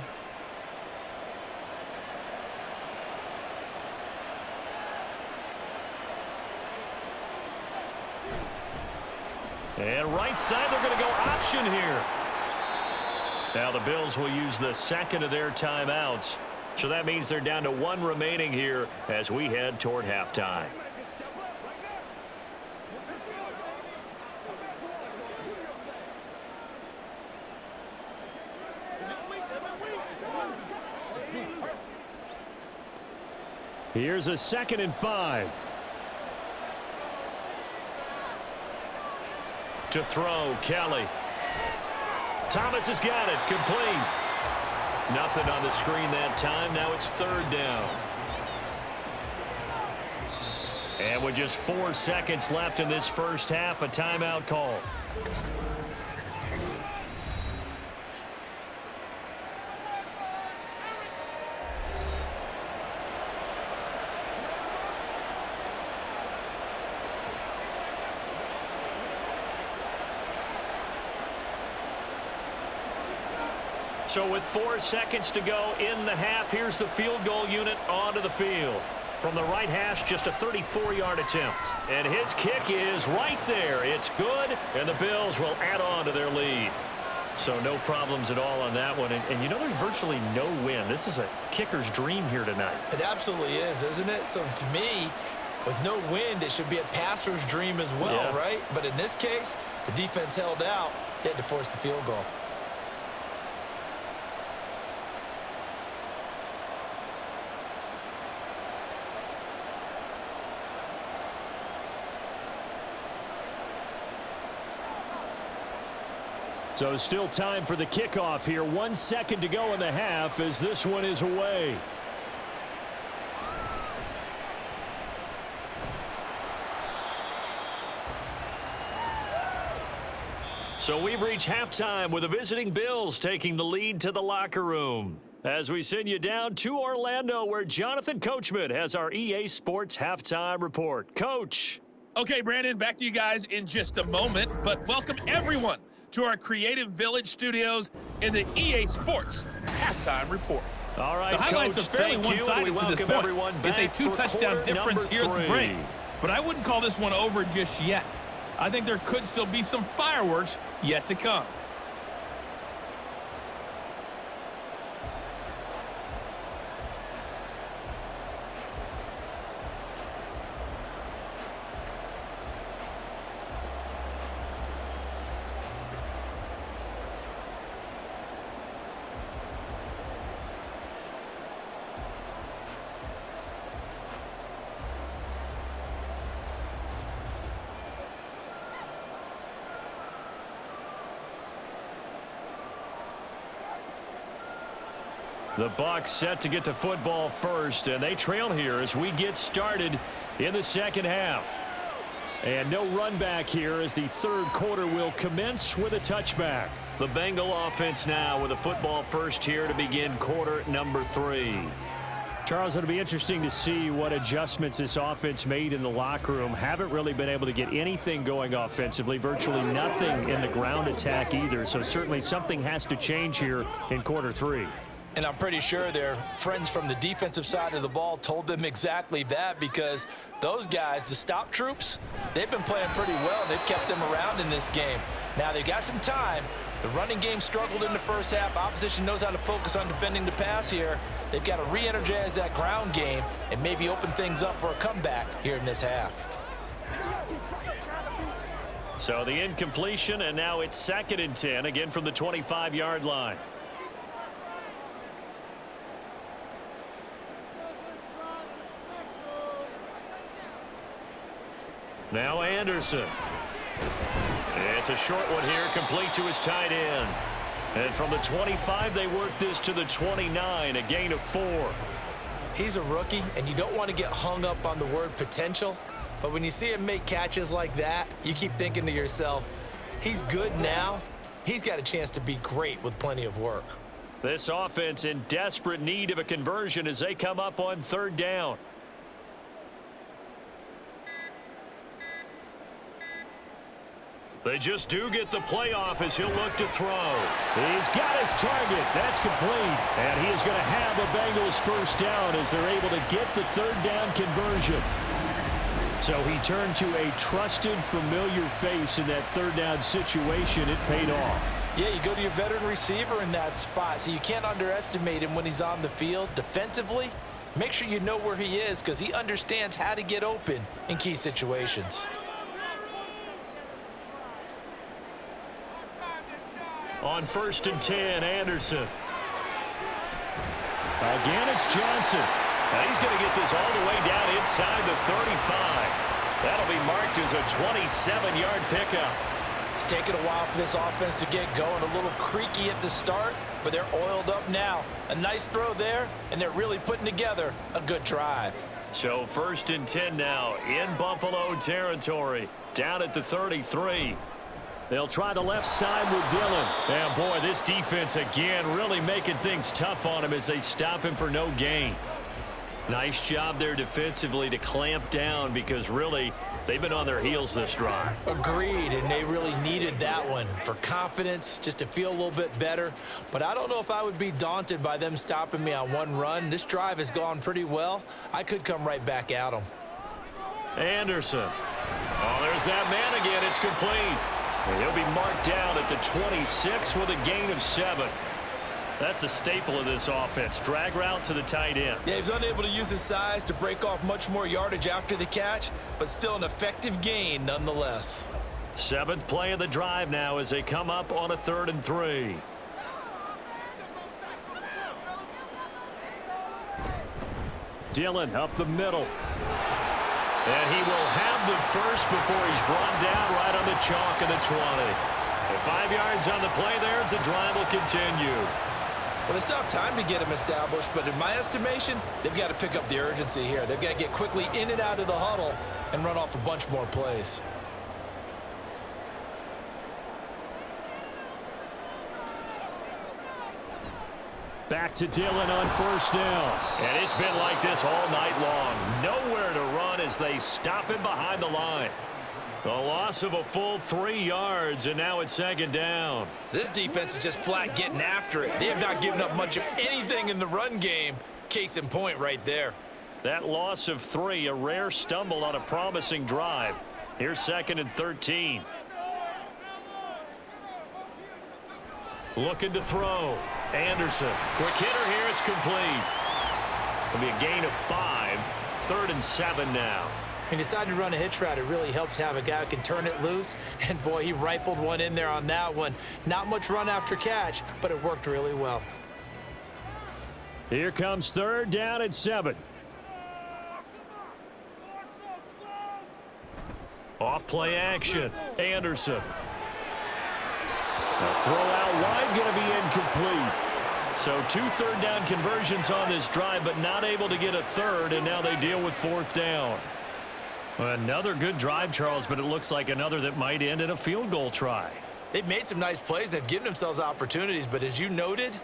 And right side, they're going to go option here. Now the Bills will use the second of their timeouts. So that means they're down to 1 remaining here as we head toward halftime. Here's a 2nd and 5. To throw, Kelly. Thomas has got it, complete. Nothing on the screen that time. Now it's third down. And with just 4 seconds left in this first half, a timeout call. So with 4 seconds to go in the half, here's the field goal unit onto the field. From the right hash, just a 34-yard attempt. And his kick is right there. It's good, and the Bills will add on to their lead. So no problems at all on that one. And you know, there's virtually no wind. This is a kicker's dream here tonight. It absolutely is, isn't it? So to me, with no wind, it should be a passer's dream as well, right? But in this case, the defense held out. They had to force the field goal. So still time for the kickoff here. 1 second to go in the half as this one is away. So we've reached halftime with the visiting Bills taking the lead to the locker room. As we send you down to Orlando, where Jonathan Coachman has our EA Sports halftime report. Coach. Okay, Brandon, back to you guys in just a moment, but welcome everyone to our Creative Village studios in the EA Sports halftime report. All right, the highlights Coach, are fairly one-sided to this point. Everyone it's a back 2-touchdown difference here at the break, 3. but I wouldn't call this one over just yet. I think there could still be some fireworks yet to come. The Bucs set to get the football first, and they trail here as we get started in the second half. And no run back here as the third quarter will commence with a touchback. The Bengal offense now with a football first here to begin quarter number 3. Charles, it'll be interesting to see what adjustments this offense made in the locker room. Haven't really been able to get anything going offensively, virtually nothing in the ground attack either. So certainly something has to change here in quarter 3. And I'm pretty sure their friends from the defensive side of the ball told them exactly that, because those guys, the stop troops, they've been playing pretty well. They've kept them around in this game. Now they got some time. The running game struggled in the first half. Opposition knows how to focus on defending the pass here. They've got to re-energize that ground game and maybe open things up for a comeback here in this half. So the incompletion, and now it's 2nd and 10, again from the 25-yard line. Now Anderson. It's a short one here, complete to his tight end. And from the 25, they work this to the 29, a gain of 4. He's a rookie, and you don't want to get hung up on the word potential. But when you see him make catches like that, you keep thinking to yourself, he's good now. He's got a chance to be great with plenty of work. This offense in desperate need of a conversion as they come up on 3rd down. They just do get the playoff as he'll look to throw. He's got his target. That's complete. And he is going to have a Bengals first down as they're able to get the 3rd down conversion. So he turned to a trusted, familiar face in that 3rd down situation. It paid off. Yeah, you go to your veteran receiver in that spot, so you can't underestimate him when he's on the field. Defensively, make sure you know where he is, because he understands how to get open in key situations. On 1st and 10, Anderson. Again, it's Johnson. Now he's going to get this all the way down inside the 35. That'll be marked as a 27-yard pickup. It's taken a while for this offense to get going. A little creaky at the start, but they're oiled up now. A nice throw there, and they're really putting together a good drive. So 1st and 10 now in Buffalo territory, down at the 33. They'll try the left side with Dillon. And boy, this defense again really making things tough on him as they stop him for no gain. Nice job there defensively to clamp down because really they've been on their heels this drive. Agreed, and they really needed that one for confidence, just to feel a little bit better. But I don't know if I would be daunted by them stopping me on one run. This drive has gone pretty well. I could come right back at them. Anderson. Oh, there's that man again. It's complete. And he'll be marked down at the 26 with a gain of 7. That's a staple of this offense. Drag route to the tight end. Yeah, he was unable to use his size to break off much more yardage after the catch, but still an effective gain nonetheless. 7th play of the drive now as they come up on a 3rd and 3. Dillon up the middle. And he will have the first before he's brought down right on the chalk of the 20. And 5 yards on the play there as the drive will continue. Well, they still have time to get him established, but in my estimation, they've got to pick up the urgency here. They've got to get quickly in and out of the huddle and run off a bunch more plays. Back to Dillon on 1st down. And it's been like this all night long. Nowhere to run as they stop him behind the line. A loss of a full 3 yards, and now it's 2nd down. This defense is just flat getting after it. They have not given up much of anything in the run game. Case in point right there. That loss of 3, a rare stumble on a promising drive. Here's 2nd and 13. Looking to throw. Anderson. Quick hitter here. It's complete. It'll be a gain of 5. 3rd and 7 now. He decided to run a hitch route. It really helps to have a guy who can turn it loose. And, boy, he rifled one in there on that one. Not much run after catch, but it worked really well. Here comes 3rd down and 7. Off play action. Anderson. A throw out wide, going to be incomplete. So 2 3rd down conversions on this drive, but not able to get a 3rd, and now they deal with 4th down. Another good drive, Charles, but it looks like another that might end in a field goal try. They've made some nice plays. They've given themselves opportunities, but as you noted,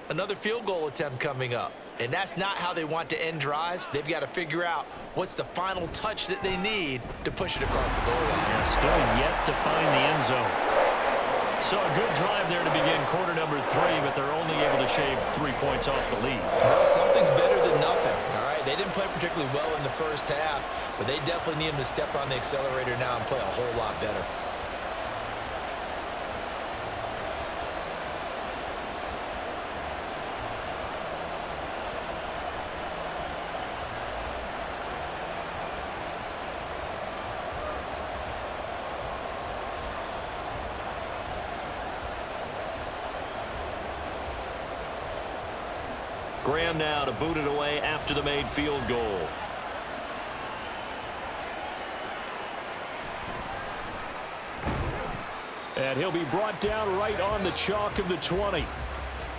another field goal attempt coming up. And that's not how they want to end drives. They've got to figure out what's the final touch that they need to push it across the goal line. And still yet to find the end zone. So a good drive there to begin quarter number 3, but they're only able to shave 3 points off the lead. Well, something's better than nothing, all right? They didn't play particularly well in the first half, but they definitely need them to step on the accelerator now and play a whole lot better. Graham now to boot it away after the made field goal. And he'll be brought down right on the chalk of the 20.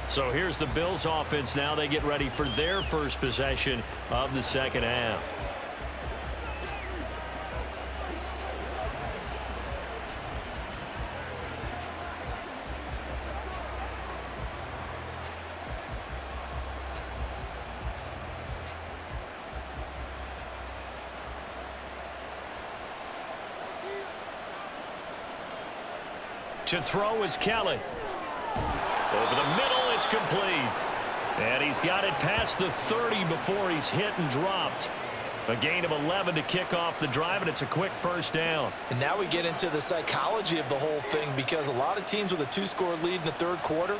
So here's the Bills offense now. They get ready for their first possession of the 2nd half. To throw is Kelly. Over the middle, it's complete. And he's got it past the 30 before he's hit and dropped. A gain of 11 to kick off the drive, and it's a quick 1st down. And now we get into the psychology of the whole thing, because a lot of teams with a 2-score lead in the 3rd quarter,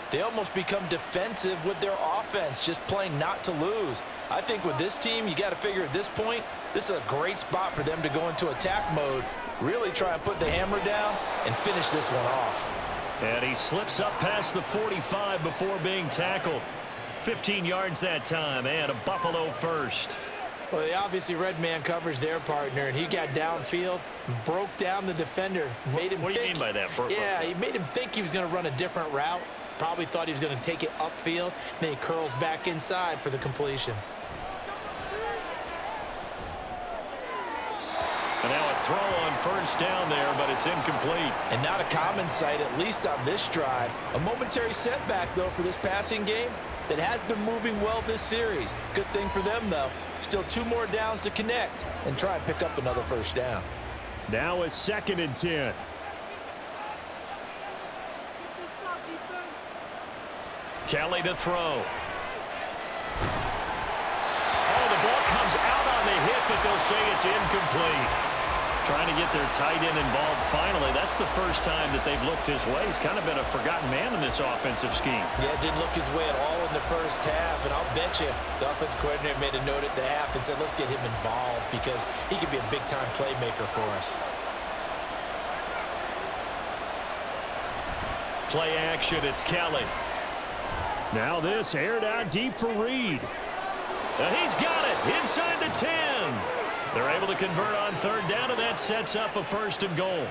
they almost become defensive with their offense, just playing not to lose. I think with this team, you got to figure at this point, this is a great spot for them to go into attack mode, really try and put the hammer down and finish this one off. And he slips up past the 45 before being tackled. 15 yards that time, and a Buffalo first. Well, they obviously read man coverage their partner, and he got downfield, broke down the defender, made him What do you mean by that? Yeah, he made him think he was going to run a different route. Probably thought he was going to take it upfield. Then he curls back inside for the completion. And now a throw on first down there, but it's incomplete. And not a common sight, at least on this drive. A momentary setback, though, for this passing game that has been moving well this series. Good thing for them, though. Still 2 more downs to connect and try and pick up another first down. Now a 2nd and 10. Kelly to throw. Oh, the ball comes out on the hit, but they'll say it's incomplete. Trying to get their tight end involved finally. That's the first time that they've looked his way. He's kind of been a forgotten man in this offensive scheme. Yeah, didn't look his way at all in the first half, and I'll bet you the offense coordinator made a note at the half and said, let's get him involved because he could be a big-time playmaker for us. Play action, it's Kelly. Now this aired out deep for Reed. And he's got it inside the 10. They're able to convert on 3rd down, and that sets up a 1st and goal.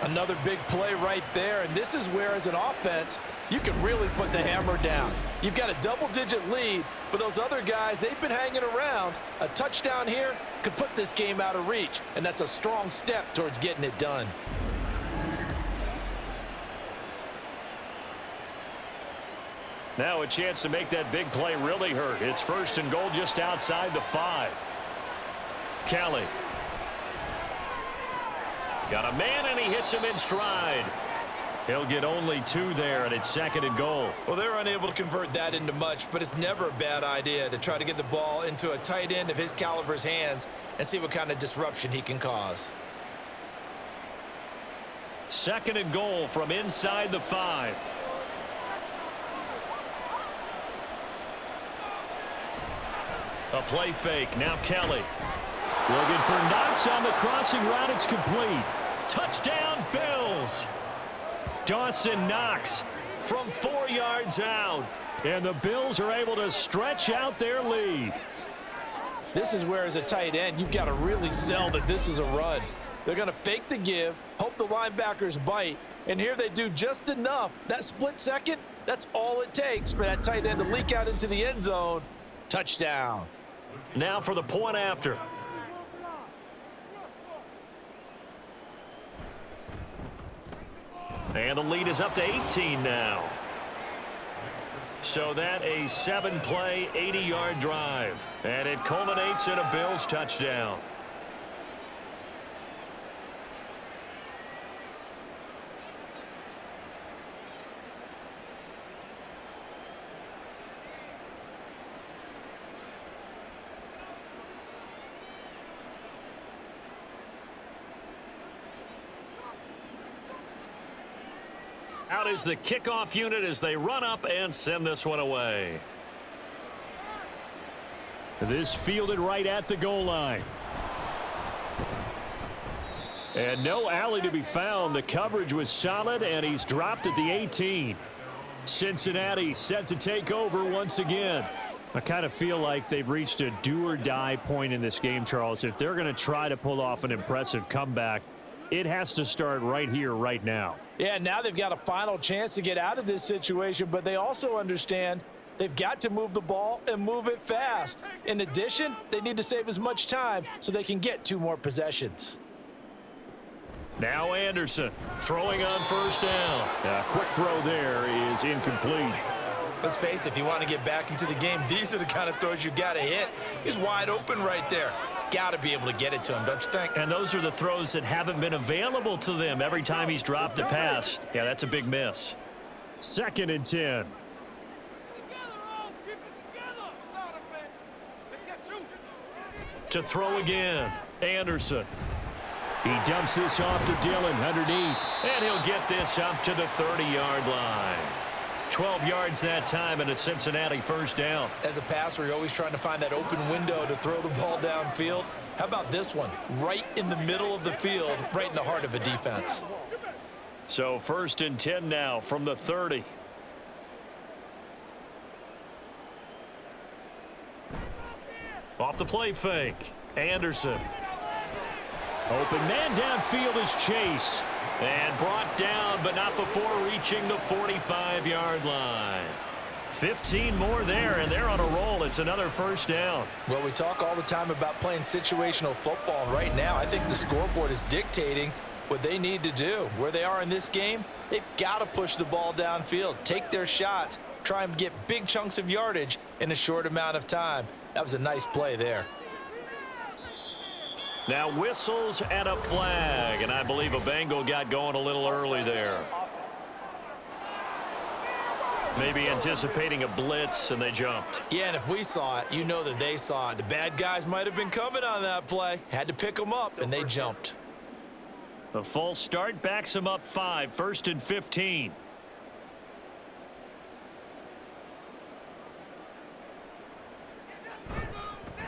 Another big play right there, and this is where, as an offense, you can really put the hammer down. You've got a double-digit lead, but those other guys, they've been hanging around. A touchdown here could put this game out of reach, and that's a strong step towards getting it done. Now a chance to make that big play really hurt. It's 1st and goal just outside the 5. Kelly. Got a man, and he hits him in stride. He'll get only 2 there, and it's 2nd and goal. Well, they're unable to convert that into much, but it's never a bad idea to try to get the ball into a tight end of his caliber's hands and see what kind of disruption he can cause. 2nd and goal from inside the 5. A play fake. Now Kelly. Looking for Knox on the crossing route. It's complete. Touchdown, Bills. Dawson Knox From 4 yards out. And the Bills are able to stretch out their lead. This is where, as a tight end, you've got to really sell that this is a run. They're going to fake the give, hope the linebackers bite, and here they do just enough. That split second, that's all it takes for that tight end to leak out into the end zone. Touchdown. Now for the point after. And the lead is up to 18 now. So that a 7-play, 80-yard drive. And it culminates in a Bills touchdown. Out is the kickoff unit as they run up and send this one away. This fielded right at the goal line. And no alley to be found. The coverage was solid, and he's dropped at the 18. Cincinnati set to take over once again. I kind of feel like they've reached a do-or-die point in this game, Charles. If they're going to try to pull off an impressive comeback, it has to start right here, right now. Yeah, now they've got a final chance to get out of this situation, but they also understand they've got to move the ball and move it fast. In addition, they need to save as much time so they can get 2 more possessions. Now Anderson throwing on first down. A quick throw there is incomplete. Let's face it, if you want to get back into the game, these are the kind of throws you got to hit. He's wide open right there. Got to be able to get it to him, don't you think? And those are the throws that haven't been available to them every time he's dropped a pass. Yeah, that's a big miss. 2nd and 10. To throw again, Anderson. He dumps this off to Dillon underneath. And he'll get this up to the 30-yard line. 12 yards that time, and a Cincinnati first down. As a passer, you're always trying to find that open window to throw the ball downfield. How about this one? Right in the middle of the field, right in the heart of a defense. So 1st and 10 now from the 30. Off the play fake, Anderson. Open man downfield is Chase. And brought down, but not before reaching the 45-yard line. 15 more there, and they're on a roll. It's another first down. Well, we talk all the time about playing situational football. Right now, I think the scoreboard is dictating what they need to do. Where they are in this game, they've got to push the ball downfield, take their shots, try and get big chunks of yardage in a short amount of time. That was a nice play there. Now whistles and a flag, and I believe a Bengal got going a little early there. Maybe anticipating a blitz, and they jumped. Yeah, and if we saw it, you know that they saw it. The bad guys might have been coming on that play. Had to pick them up, and they jumped. The false start backs them up 5, 1st and 15.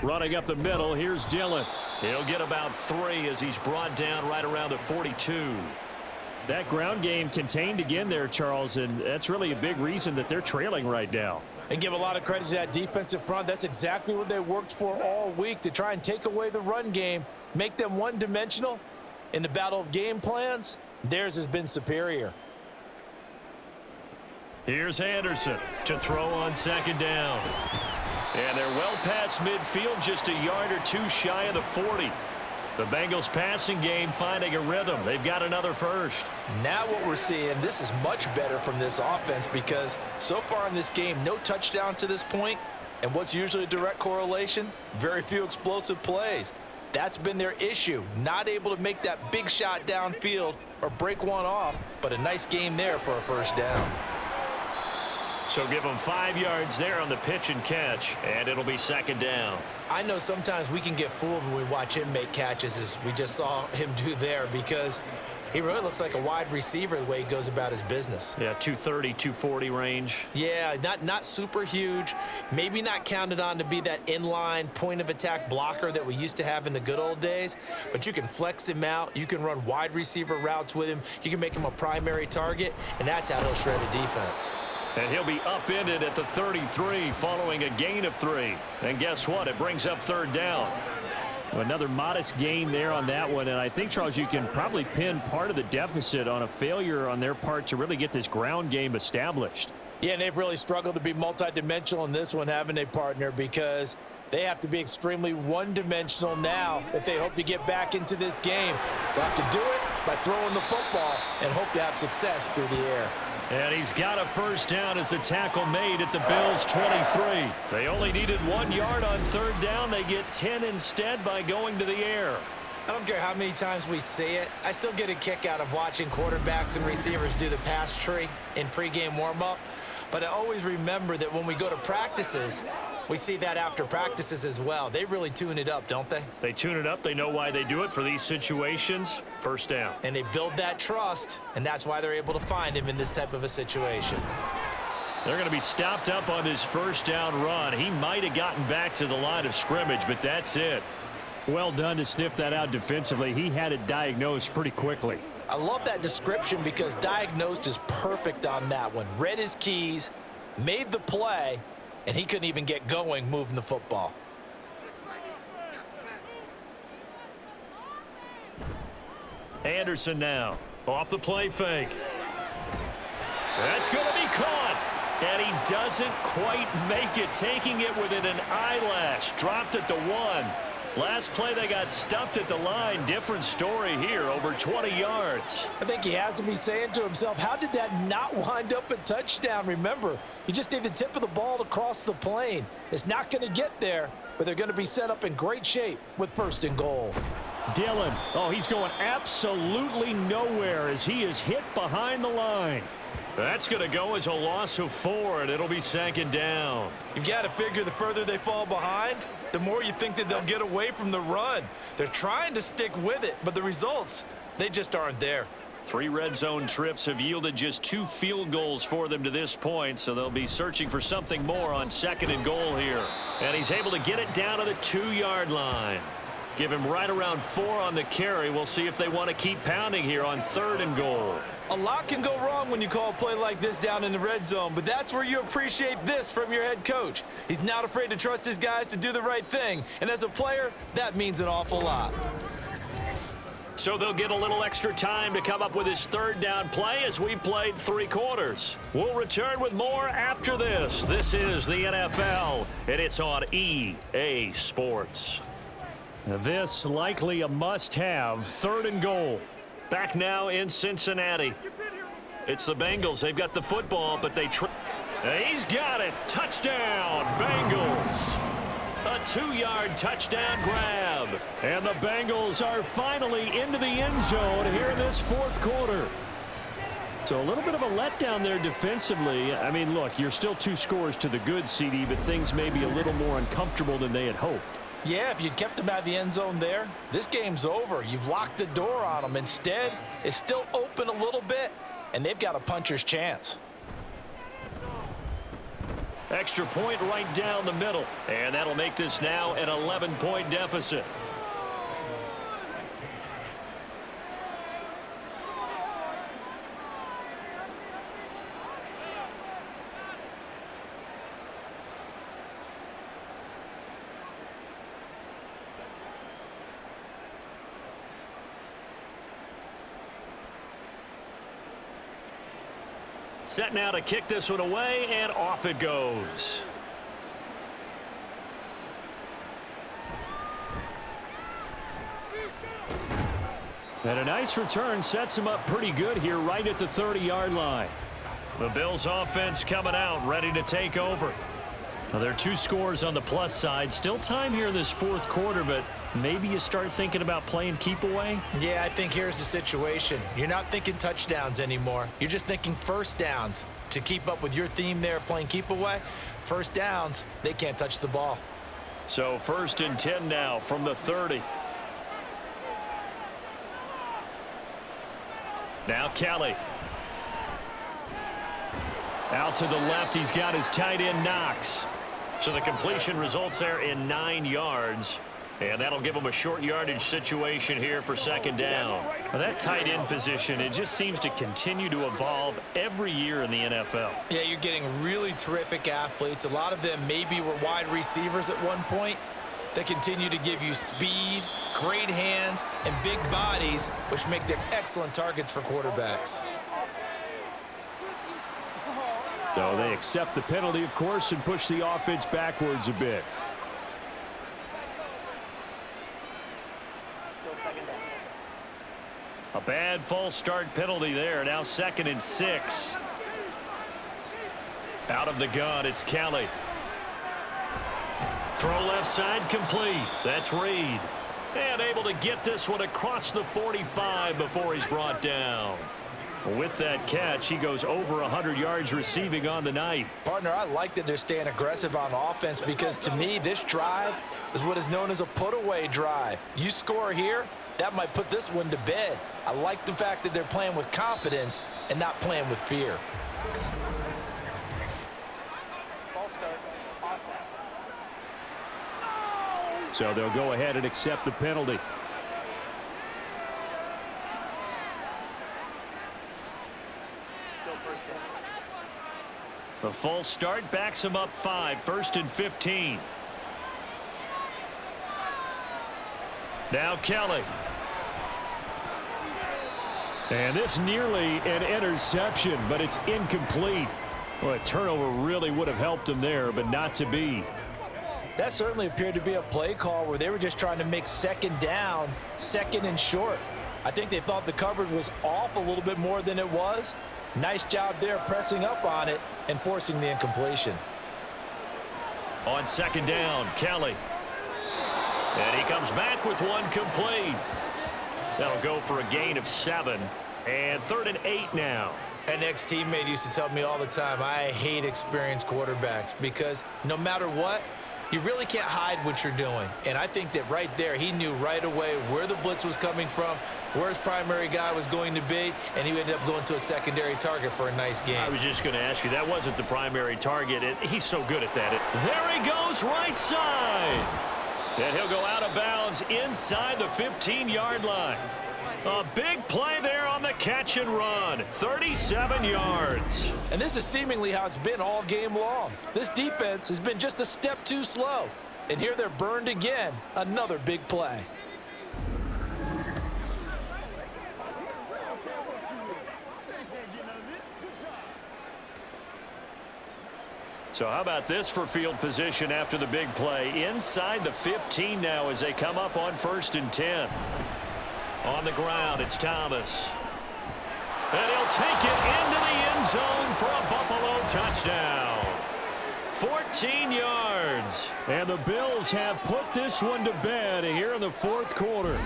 Running up the middle, here's Dillon. He'll get about 3 as he's brought down right around the 42. That ground game contained again there, Charles, and that's really a big reason that they're trailing right now. And give a lot of credit to that defensive front. That's exactly what they worked for all week, to try and take away the run game, make them one-dimensional. In the battle of game plans, theirs has been superior. Here's Anderson to throw on 2nd down. And they're well past midfield, just a yard or 2 shy of the 40. The Bengals passing game finding a rhythm. They've got another first. Now what we're seeing, this is much better from this offense, because so far in this game, no touchdown to this point. And what's usually a direct correlation? Very few explosive plays. That's been their issue. Not able to make that big shot downfield or break one off, but a nice game there for a first down. So give them 5 yards there on the pitch and catch, and it'll be 2nd down. I know sometimes we can get fooled when we watch him make catches, as we just saw him do there, because he really looks like a wide receiver the way he goes about his business. Yeah, 230, 240 range. Yeah, not super huge. Maybe not counted on to be that inline point-of-attack blocker that we used to have in the good old days, but you can flex him out. You can run wide receiver routes with him. You can make him a primary target, and that's how he'll shred a defense. And he'll be upended at the 33 following a gain of 3. And guess what? It brings up 3rd down. Another modest gain there on that one, and I think, Charles, you can probably pin part of the deficit on a failure on their part to really get this ground game established. Yeah, and they've really struggled to be multidimensional in this one, haven't they, partner? Because they have to be extremely one-dimensional now if they hope to get back into this game. They'll have to do it by throwing the football and hope to have success through the air. And he's got a first down as a tackle made at the Bills' 23. They only needed 1 yard on 3rd down. They get 10 instead by going to the air. I don't care how many times we see it. I still get a kick out of watching quarterbacks and receivers do the pass tree in pregame warm-up. But I always remember that when we go to practices, we see that after practices as well. They really tune it up, don't they? They tune it up. They know why they do it for these situations. First down. And they build that trust, and that's why they're able to find him in this type of a situation. They're going to be stopped up on this first down run. He might have gotten back to the line of scrimmage, but that's it. Well done to sniff that out defensively. He had it diagnosed pretty quickly. I love that description, because diagnosed is perfect on that one. Read his keys, made the play, and he couldn't even get going moving the football. Anderson now off the play fake. That's going to be caught. And he doesn't quite make it, taking it within an eyelash. Dropped at the 1. Last play they got stuffed at the line. Different story here, over 20 yards. I think he has to be saying to himself, how did that not wind up a touchdown? Remember, you just need the tip of the ball to cross the plane. It's not going to get there, but they're going to be set up in great shape with 1st and goal. Dillon, oh, he's going absolutely nowhere as he is hit behind the line. That's going to go as a loss of 4, and it'll be 2nd down. You've got to figure the further they fall behind, the more you think that they'll get away from the run. They're trying to stick with it, but the results, they just aren't there. 3 red zone trips have yielded just 2 field goals for them to this point, so they'll be searching for something more on 2nd and goal here. And he's able to get it down to the 2-yard line. Give him right around 4 on the carry. We'll see if they want to keep pounding here on 3rd and goal. A lot can go wrong when you call a play like this down in the red zone, but that's where you appreciate this from your head coach. He's not afraid to trust his guys to do the right thing, and as a player, that means an awful lot. So they'll get a little extra time to come up with his 3rd down play as we played 3 quarters. We'll return with more after this. This is the NFL, and it's on EA Sports. Now this likely a must-have, 3rd and goal. Back now in Cincinnati. It's the Bengals. They've got the football, but he's got it. Touchdown, Bengals. A 2-yard touchdown grab. And the Bengals are finally into the end zone here in this 4th quarter. So a little bit of a letdown there defensively. I mean, look, you're still 2 scores to the good, CD, but things may be a little more uncomfortable than they had hoped. Yeah, if you'd kept them out of the end zone there, this game's over. You've locked the door on them. Instead, it's still open a little bit, and they've got a puncher's chance. Extra point right down the middle. And that'll make this now an 11-point deficit. Set now to kick this one away, and off it goes. And a nice return sets him up pretty good here right at the 30-yard line. The Bills offense coming out, ready to take over. Now, there are 2 scores on the plus side. Still time here in this 4th quarter, but maybe you start thinking about playing keep away? Yeah, I think here's the situation. You're not thinking touchdowns anymore. You're just thinking 1st downs. To keep up with your theme there, playing keep away, 1st downs, they can't touch the ball. So 1st and 10 now from the 30. Now Kelly. Out to the left, he's got his tight end Knox. So the completion results there in 9 yards. And that'll give them a short yardage situation here for 2nd down. Well, that tight end position, it just seems to continue to evolve every year in the NFL. Yeah, you're getting really terrific athletes. A lot of them maybe were wide receivers at one point. They continue to give you speed, great hands, and big bodies, which make them excellent targets for quarterbacks. So they accept the penalty, of course, and push the offense backwards a bit. A bad false start penalty there. Now 2nd and 6. Out of the gun, it's Kelly. Throw left side complete. That's Reed. And able to get this one across the 45 before he's brought down. With that catch, he goes over 100 yards receiving on the night. Partner, I like that they're staying aggressive on offense because to me, this drive is what is known as a put-away drive. You score here, that might put this one to bed. I like the fact that they're playing with confidence and not playing with fear. So they'll go ahead and accept the penalty. The false start backs him up 5. 1st and 15. Now Kelly. And this nearly an interception, but it's incomplete. Well, a turnover really would have helped him there, but not to be. That certainly appeared to be a play call where they were just trying to make 2nd down, 2nd and short. I think they thought the coverage was off a little bit more than it was. Nice job there pressing up on it and forcing the incompletion. On 2nd down, Kelly. And he comes back with one complete. That'll go for a gain of 7. And 3rd and 8 now. An ex-teammate used to tell me all the time, I hate experienced quarterbacks because no matter what, you really can't hide what you're doing. And I think that right there, he knew right away where the blitz was coming from, where his primary guy was going to be, and he ended up going to a secondary target for a nice game. I was just going to ask you, that wasn't the primary target. He's so good at that. There he goes, right side. And he'll go out of bounds inside the 15-yard line. A big play there on the catch and run. 37 yards. And this is seemingly how it's been all game long. This defense has been just a step too slow. And here they're burned again. Another big play. So how about this for field position after the big play? Inside the 15 now as they come up on 1st and 10. On the ground, it's Thomas. And he'll take it into the end zone for a Buffalo touchdown. 14 yards. And the Bills have put this one to bed here in the 4th quarter.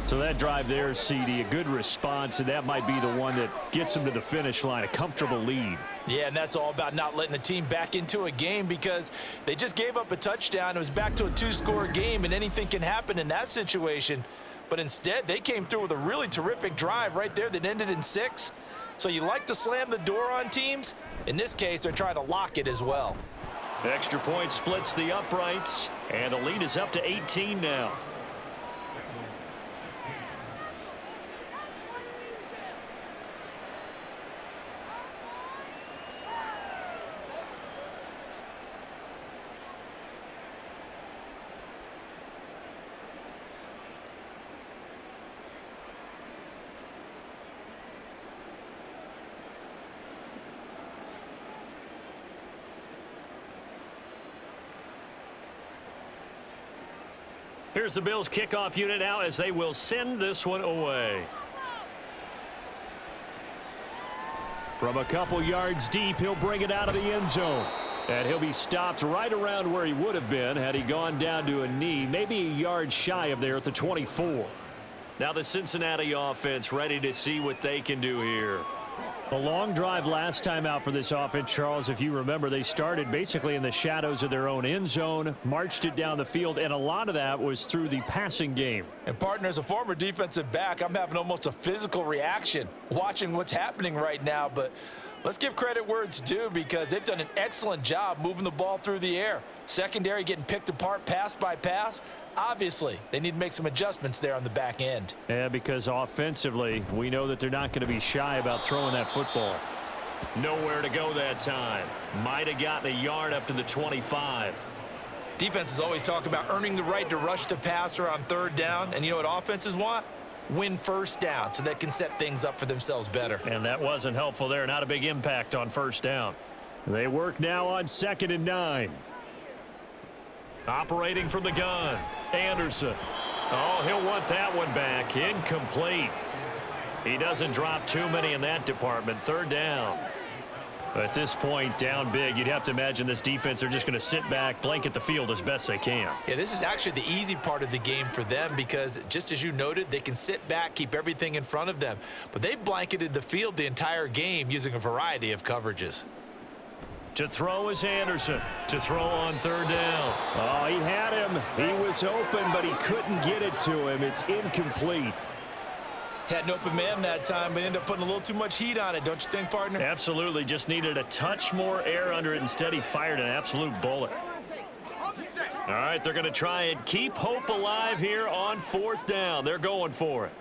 So that drive there, CD, a good response, and that might be the one that gets them to the finish line, a comfortable lead. Yeah, and that's all about not letting the team back into a game because they just gave up a touchdown. It was back to a 2-score game, and anything can happen in that situation. But instead, they came through with a really terrific drive right there that ended in 6. So you like to slam the door on teams. In this case, they're trying to lock it as well. Extra point splits the uprights, and the lead is up to 18 now. Here's the Bills kickoff unit now as they will send this one away. From a couple yards deep, he'll bring it out of the end zone. And he'll be stopped right around where he would have been had he gone down to a knee, maybe a yard shy of there at the 24. Now the Cincinnati offense ready to see what they can do here. A long drive last time out for this offense, Charles. If you remember, they started basically in the shadows of their own end zone, marched it down the field, and a lot of that was through the passing game. And, partner, as a former defensive back, I'm having almost a physical reaction watching what's happening right now. But let's give credit where it's due because they've done an excellent job moving the ball through the air. Secondary getting picked apart pass by pass. Obviously, they need to make some adjustments there on the back end. Yeah, because offensively, we know that they're not going to be shy about throwing that football. Nowhere to go that time. Might have gotten a yard up to the 25. Defenses always talk about earning the right to rush the passer on 3rd down. And you know what offenses want? Win 1st down so they can set things up for themselves better. And that wasn't helpful there. Not a big impact on 1st down. They work now on 2nd and 9. Operating from the gun, Anderson. Oh, he'll want that one back. Incomplete. He doesn't drop too many in that department. 3rd down. At this point, down big, you'd have to imagine this defense are just going to sit back, blanket the field as best they can. Yeah, this is actually the easy part of the game for them because, just as you noted, they can sit back, keep everything in front of them. But they've blanketed the field the entire game using a variety of coverages. To throw is Anderson. To throw on 3rd down. Oh, he had him. He was open, but he couldn't get it to him. It's incomplete. Had an open man that time, but ended up putting a little too much heat on it, don't you think, partner? Absolutely. Just needed a touch more air under it. Instead, he fired an absolute bullet. All right, they're going to try and keep hope alive here on 4th down. They're going for it.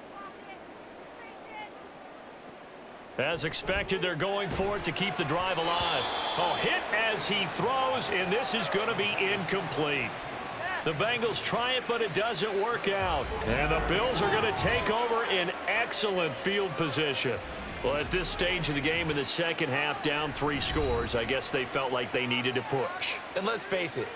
As expected, they're going for it to keep the drive alive. Oh, hit as he throws, and this is going to be incomplete. The Bengals try it, but it doesn't work out. And the Bills are going to take over in excellent field position. Well, at this stage of the game in the second half, down 3 scores, I guess they felt like they needed to push. And let's face it,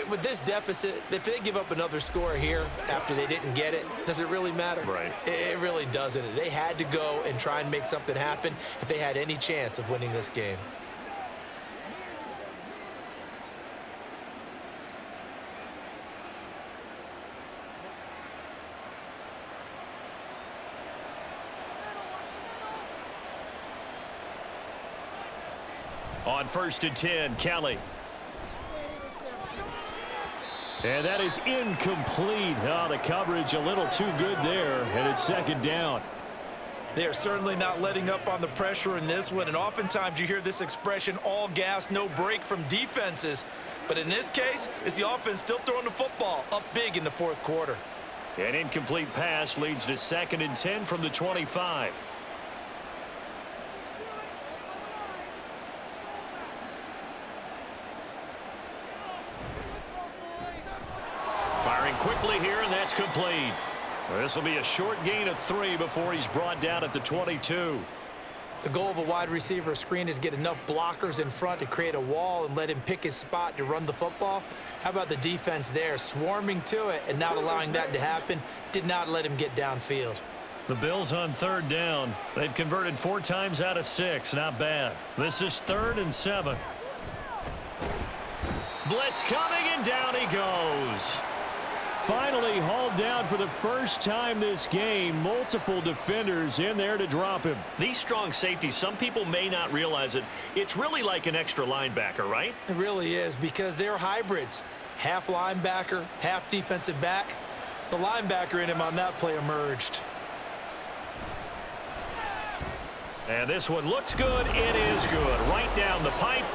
with this deficit, if they give up another score here after they didn't get it, does it really matter? Right. It really doesn't. They had to go and try and make something happen if they had any chance of winning this game. On 1st and 10, Kelly. And that is incomplete. Oh, the coverage a little too good there, and it's 2nd down. They are certainly not letting up on the pressure in this one, and oftentimes you hear this expression, all gas, no break from defenses. But in this case, it's the offense still throwing the football up big in the fourth quarter. An incomplete pass leads to 2nd and 10 from the 25. Firing quickly here, and that's complete. This will be a short gain of 3 before he's brought down at the 22. The goal of a wide receiver screen is get enough blockers in front to create a wall and let him pick his spot to run the football. How about the defense there, swarming to it and not allowing that to happen? Did not let him get downfield. The Bills on 3rd down. They've converted 4 times out of 6. Not bad. This is 3rd and 7. Blitz coming, and down he goes. Finally hauled down for the first time this game. Multiple defenders in there to drop him. These strong safeties, some people may not realize it. It's really like an extra linebacker, right? It really is, because they're hybrids. Half linebacker, half defensive back. The linebacker in him on that play emerged. And this one looks good. It is good. Right down the pipe.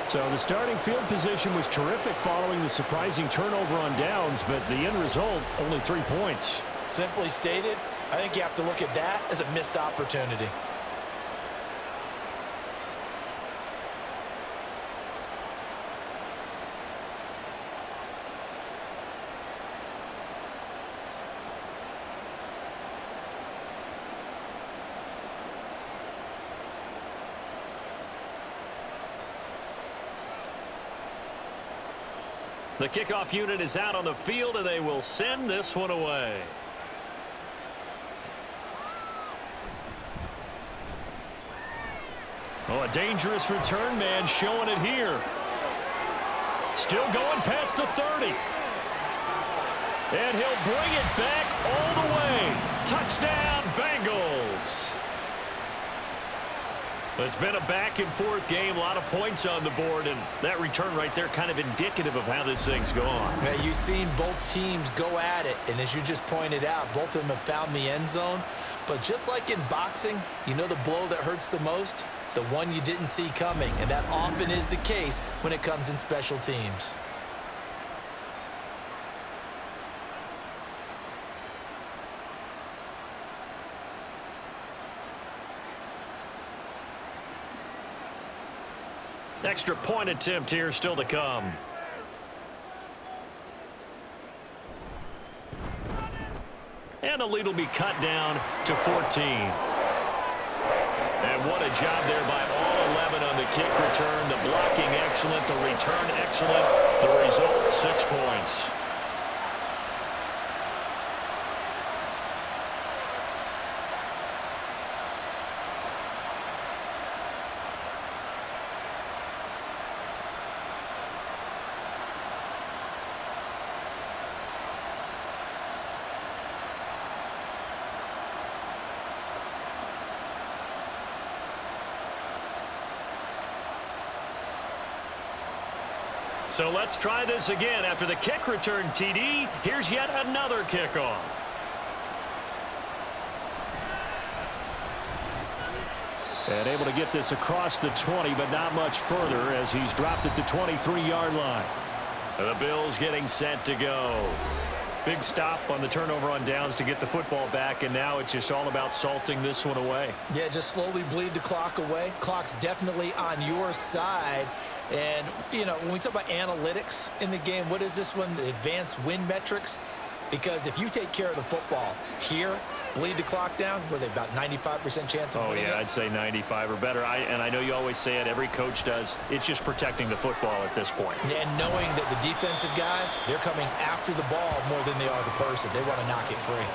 So the starting field position was terrific following the surprising turnover on downs, but the end result, only 3 points. Simply stated, I think you have to look at that as a missed opportunity. The kickoff unit is out on the field, and they will send this one away. Oh, a dangerous return man showing it here. Still going past the 30. And he'll bring it back all the way. Touchdown, Bengals. It's been a back-and-forth game, a lot of points on the board, and that return right there kind of indicative of how this thing's gone. Yeah, you've seen both teams go at it, and as you just pointed out, both of them have found the end zone. But just like in boxing, you know the blow that hurts the most? The one you didn't see coming, and that often is the case when it comes in special teams. Extra point attempt here still to come. And the lead will be cut down to 14. And what a job there by all 11 on the kick return. The blocking excellent, the return excellent. The result, 6 points. So let's try this again. After the kick return TD, here's yet another kickoff. And able to get this across the 20, but not much further as he's dropped at the 23-yard line. The Bills getting set to go. Big stop on the turnover on downs to get the football back, and now it's just all about salting this one away. Yeah, just slowly bleed the clock away. Clock's definitely on your side. And, you know, when we talk about analytics in the game, what is this one? Advanced win metrics? Because if you take care of the football here, bleed the clock down, were they about 95% chance of winning it? I'd say 95 or better. And I know you always say it, every coach does. It's just protecting the football at this point. Yeah, and knowing that the defensive guys, they're coming after the ball more than they are the person. They want to knock it free.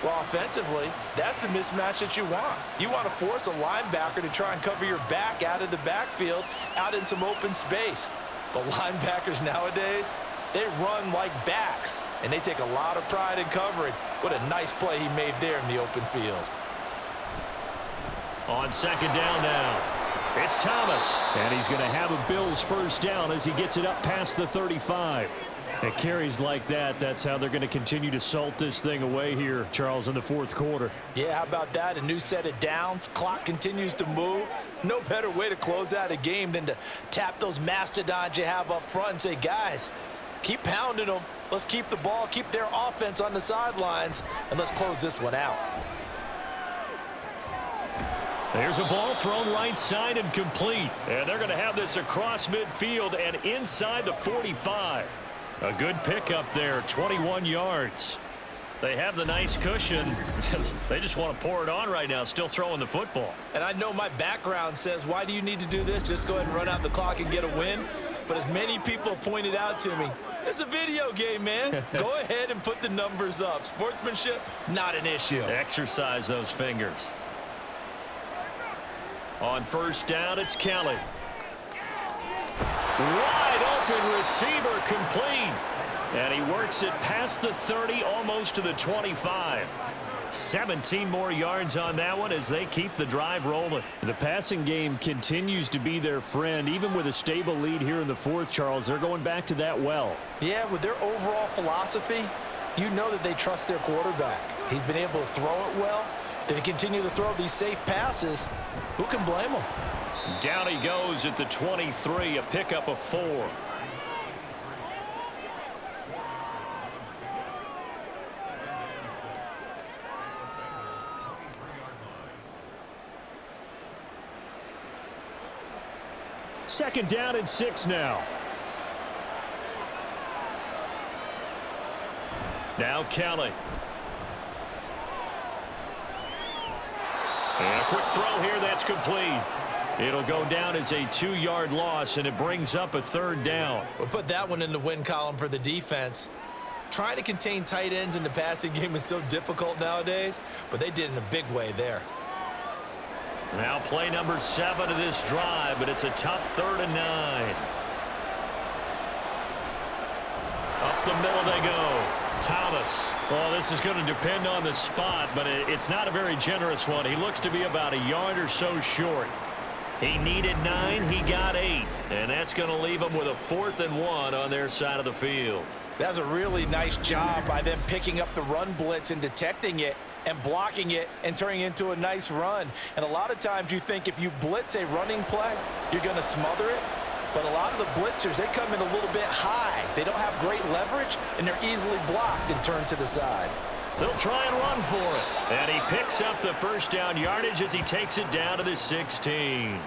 Well, offensively, that's the mismatch that you want. You want to force a linebacker to try and cover your back out of the backfield, out in some open space. But linebackers nowadays, they run like backs, and they take a lot of pride in covering. What a nice play he made there in the open field. On second down now, it's Thomas. And he's going to have a Bills first down as he gets it up past the 35. At carries like that, that's how they're going to continue to salt this thing away here, Charles, in the fourth quarter. Yeah, how about that? A new set of downs. Clock continues to move. No better way to close out a game than to tap those mastodons you have up front and say, guys, keep pounding them. Let's keep the ball, keep their offense on the sidelines, and let's close this one out. There's a ball thrown right side and complete. And they're going to have this across midfield and inside the 45. A good pickup there, 21 yards. They have the nice cushion. They just want to pour it on right now, still throwing the football. And I know my background says, why do you need to do this? Just go ahead and run out the clock and get a win. But as many people pointed out to me, this is a video game, man. Go ahead and put the numbers up. Sportsmanship, not an issue. Exercise those fingers. On first down, it's Kelly. Wide open receiver, complete. And he works it past the 30, almost to the 25. 17 more yards on that one as they keep the drive rolling. The passing game continues to be their friend. Even with a stable lead here in the fourth, Charles, they're going back to that well. Yeah, with their overall philosophy, you know that they trust their quarterback. He's been able to throw it well. They continue to throw these safe passes. Who can blame them? Down he goes at the 23, a pickup of 4. Second down and 6 now. Now Kelly. And a quick throw here, that's complete. It'll go down as a 2-yard loss, and it brings up a third down. We'll put that one in the win column for the defense. Trying to contain tight ends in the passing game is so difficult nowadays, but they did in a big way there. Now play number 7 of this drive, but it's a tough 3rd and 9. Up the middle they go. Thomas. Well, this is going to depend on the spot, but it's not a very generous one. He looks to be about a yard or so short. He needed 9, he got 8, and that's going to leave him with a 4th and 1 on their side of the field. That's a really nice job by them picking up the run blitz and detecting it and blocking it and turning it into a nice run. And a lot of times you think if you blitz a running play, you're going to smother it. But a lot of the blitzers, they come in a little bit high. They don't have great leverage, and they're easily blocked and turned to the side. They'll try and run for it. And he picks up the first down yardage as he takes it down to the 16.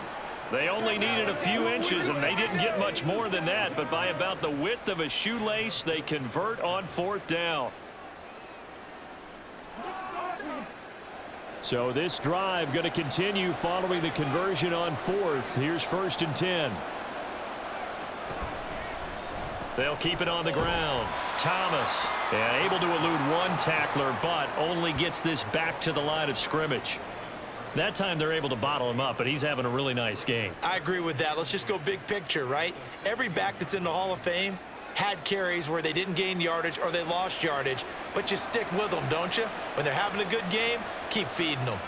They only needed a few inches, and they didn't get much more than that. But by about the width of a shoelace, they convert on 4th down. So this drive going to continue following the conversion on 4th. Here's 1st and 10. They'll keep it on the ground. Thomas, able to elude one tackler, but only gets this back to the line of scrimmage. That time they're able to bottle him up, but he's having a really nice game. I agree with that. Let's just go big picture, right? Every back that's in the Hall of Fame had carries where they didn't gain yardage or they lost yardage, but you stick with them, don't you? When they're having a good game, keep feeding them.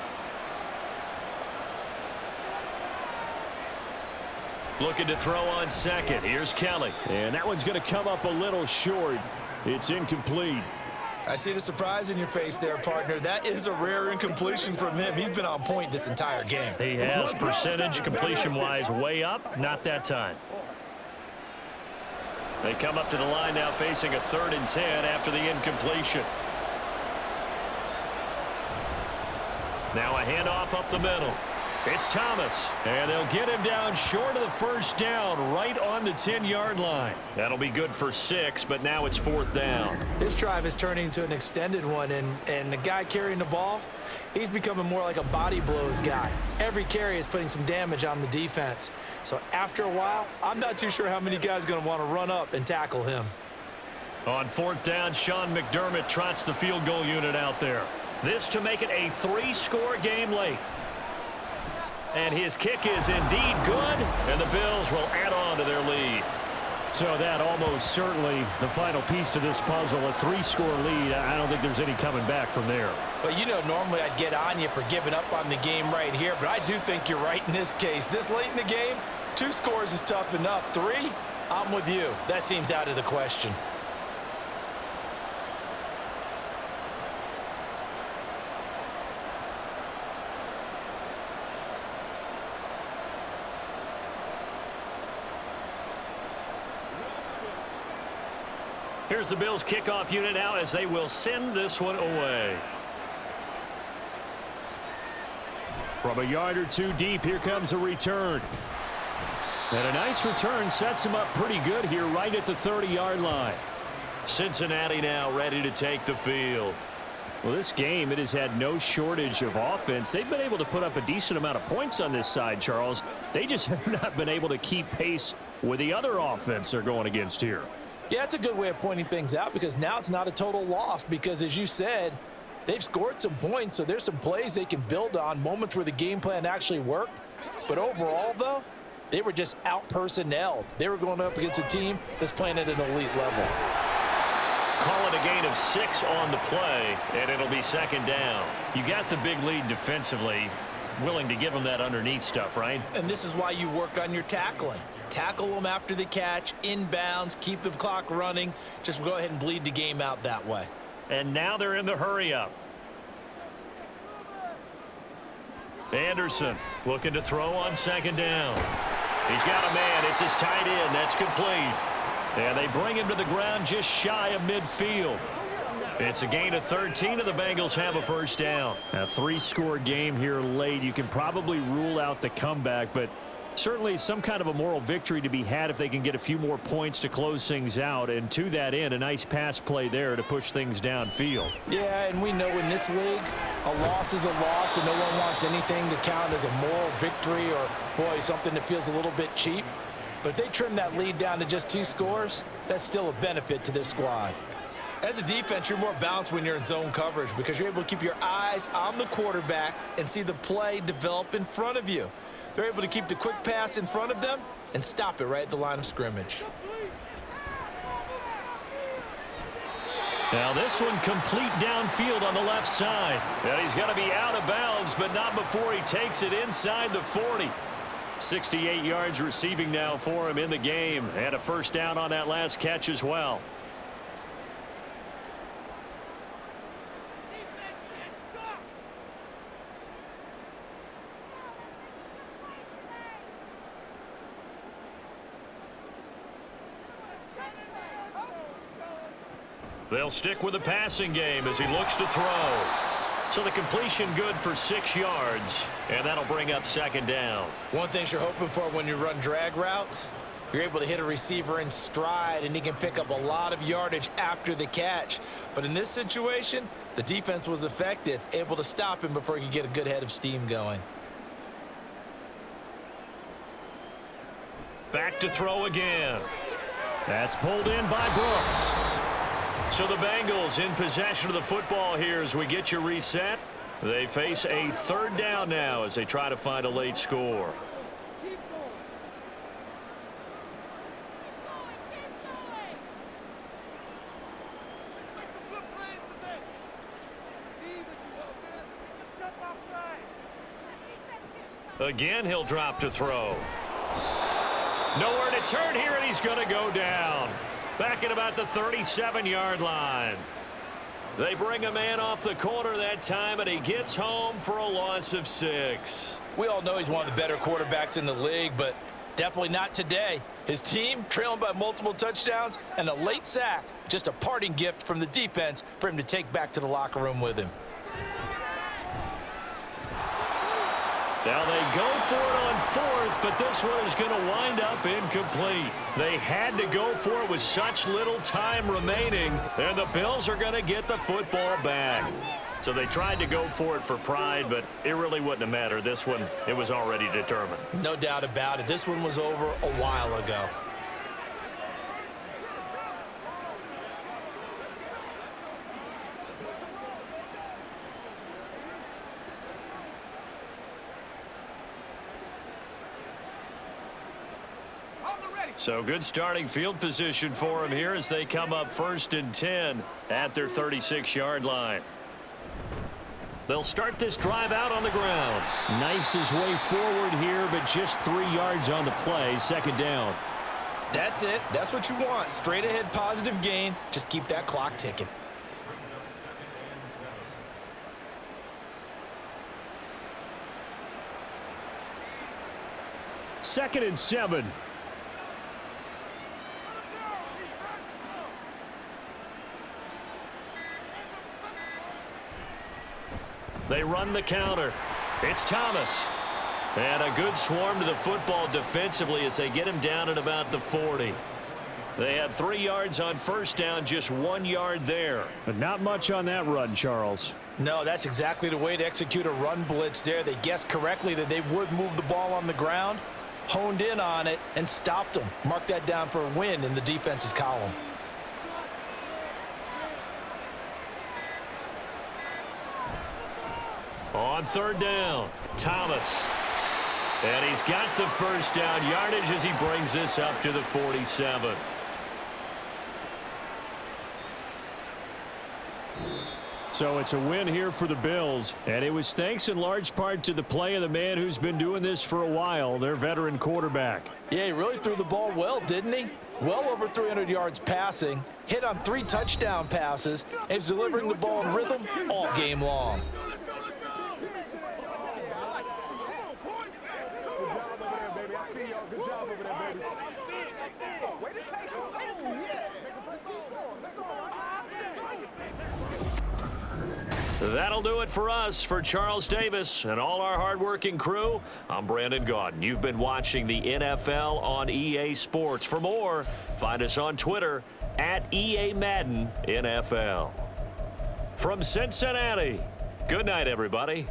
Looking to throw on second. Here's Kelly. And that one's going to come up a little short. It's incomplete. I see the surprise in your face there, partner. That is a rare incompletion from him. He's been on point this entire game. He has percentage completion-wise way up. Not that time. They come up to the line now facing a 3rd and 10 after the incompletion. Now a handoff up the middle. It's Thomas, and they'll get him down short of the first down, right on the 10-yard line. That'll be good for 6, but now it's 4th down. This drive is turning into an extended one, and the guy carrying the ball, he's becoming more like a body blows guy. Every carry is putting some damage on the defense. So after a while, I'm not too sure how many guys are going to want to run up and tackle him. On 4th down, Sean McDermott trots the field goal unit out there. This to make it a 3-score game late. And his kick is indeed good, and the Bills will add on to their lead. So that almost certainly the final piece to this puzzle, a 3-score lead. I don't think there's any coming back from there. Well, you know, normally I'd get on you for giving up on the game right here, but I do think you're right in this case. This late in the game, 2 scores is tough enough. 3, I'm with you. That seems out of the question. Here's the Bills kickoff unit now as they will send this one away. From a yard or two deep, here comes a return. And a nice return sets him up pretty good here right at the 30-yard line. Cincinnati now ready to take the field. Well, this game, it has had no shortage of offense. They've been able to put up a decent amount of points on this side, Charles. They just have not been able to keep pace with the other offense they're going against here. Yeah, that's a good way of pointing things out because now it's not a total loss because, as you said, they've scored some points, so there's some plays they can build on, moments where the game plan actually worked. But overall, though, they were just out-personnelled. They were going up against a team that's playing at an elite level. Call it a gain of 6 on the play, and it'll be second down. You got the big lead defensively, willing to give them that underneath stuff, right? And this is why you work on your tackling. Tackle them after the catch, inbounds, keep the clock running. Just go ahead and bleed the game out that way. And now they're in the hurry-up. Anderson looking to throw on second down. He's got a man. It's his tight end. That's complete. And they bring him to the ground just shy of midfield. It's a gain of 13, and the Bengals have a first down. A 3-score game here late. You can probably rule out the comeback, but certainly some kind of a moral victory to be had if they can get a few more points to close things out. And to that end, a nice pass play there to push things downfield. Yeah, and we know in this league, a loss is a loss, and no one wants anything to count as a moral victory or, boy, something that feels a little bit cheap. But if they trim that lead down to just 2 scores, that's still a benefit to this squad. As a defense, you're more balanced when you're in zone coverage because you're able to keep your eyes on the quarterback and see the play develop in front of you. They're able to keep the quick pass in front of them and stop it right at the line of scrimmage. Now this one complete downfield on the left side. And he's going to be out of bounds, but not before he takes it inside the 40. 68 yards receiving now for him in the game. And a first down on that last catch as well. They'll stick with the passing game as he looks to throw. So the completion good for 6 yards, and that'll bring up second down. One thing you're hoping for when you run drag routes, you're able to hit a receiver in stride, and he can pick up a lot of yardage after the catch. But in this situation, the defense was effective, able to stop him before he could get a good head of steam going. Back to throw again. That's pulled in by Brooks. So the Bengals in possession of the football here as we get you reset. They face a third down now as they try to find a late score. Again, he'll drop to throw. Nowhere to turn here, and he's going to go down. Back at about the 37-yard line. They bring a man off the corner that time, and he gets home for a loss of 6. We all know he's one of the better quarterbacks in the league, but definitely not today. His team trailing by multiple touchdowns and a late sack. Just a parting gift from the defense for him to take back to the locker room with him. Now they go for it on 4th, but this one is going to wind up incomplete. They had to go for it with such little time remaining, and the Bills are going to get the football back. So they tried to go for it for pride, but it really wouldn't have mattered. This one, it was already determined. No doubt about it. This one was over a while ago. So good starting field position for him here as they come up 1st and 10 at their 36-yard line. They'll start this drive out on the ground. Knifes his way forward here, but just 3 yards on the play. Second down. That's it. That's what you want. Straight ahead positive gain. Just keep that clock ticking. Second and 7. They run the counter. It's Thomas. And a good swarm to the football defensively as they get him down at about the 40. They had 3 yards on first down, just 1 yard there. But not much on that run, Charles. No, that's exactly the way to execute a run blitz there. They guessed correctly that they would move the ball on the ground, honed in on it, and stopped them. Mark that down for a win in the defense's column. On third down, Thomas. And he's got the first down yardage as he brings this up to the 47. So it's a win here for the Bills, and it was thanks in large part to the play of the man who's been doing this for a while, their veteran quarterback. Yeah, he really threw the ball well, didn't he? Well over 300 yards passing, hit on 3 touchdown passes, and he's delivering the ball in rhythm all game long. That'll do it for us. For Charles Davis and all our hardworking crew, I'm Brandon Gaudin. You've been watching the NFL on EA Sports. For more, find us on Twitter at EA Madden NFL. From Cincinnati, good night, everybody.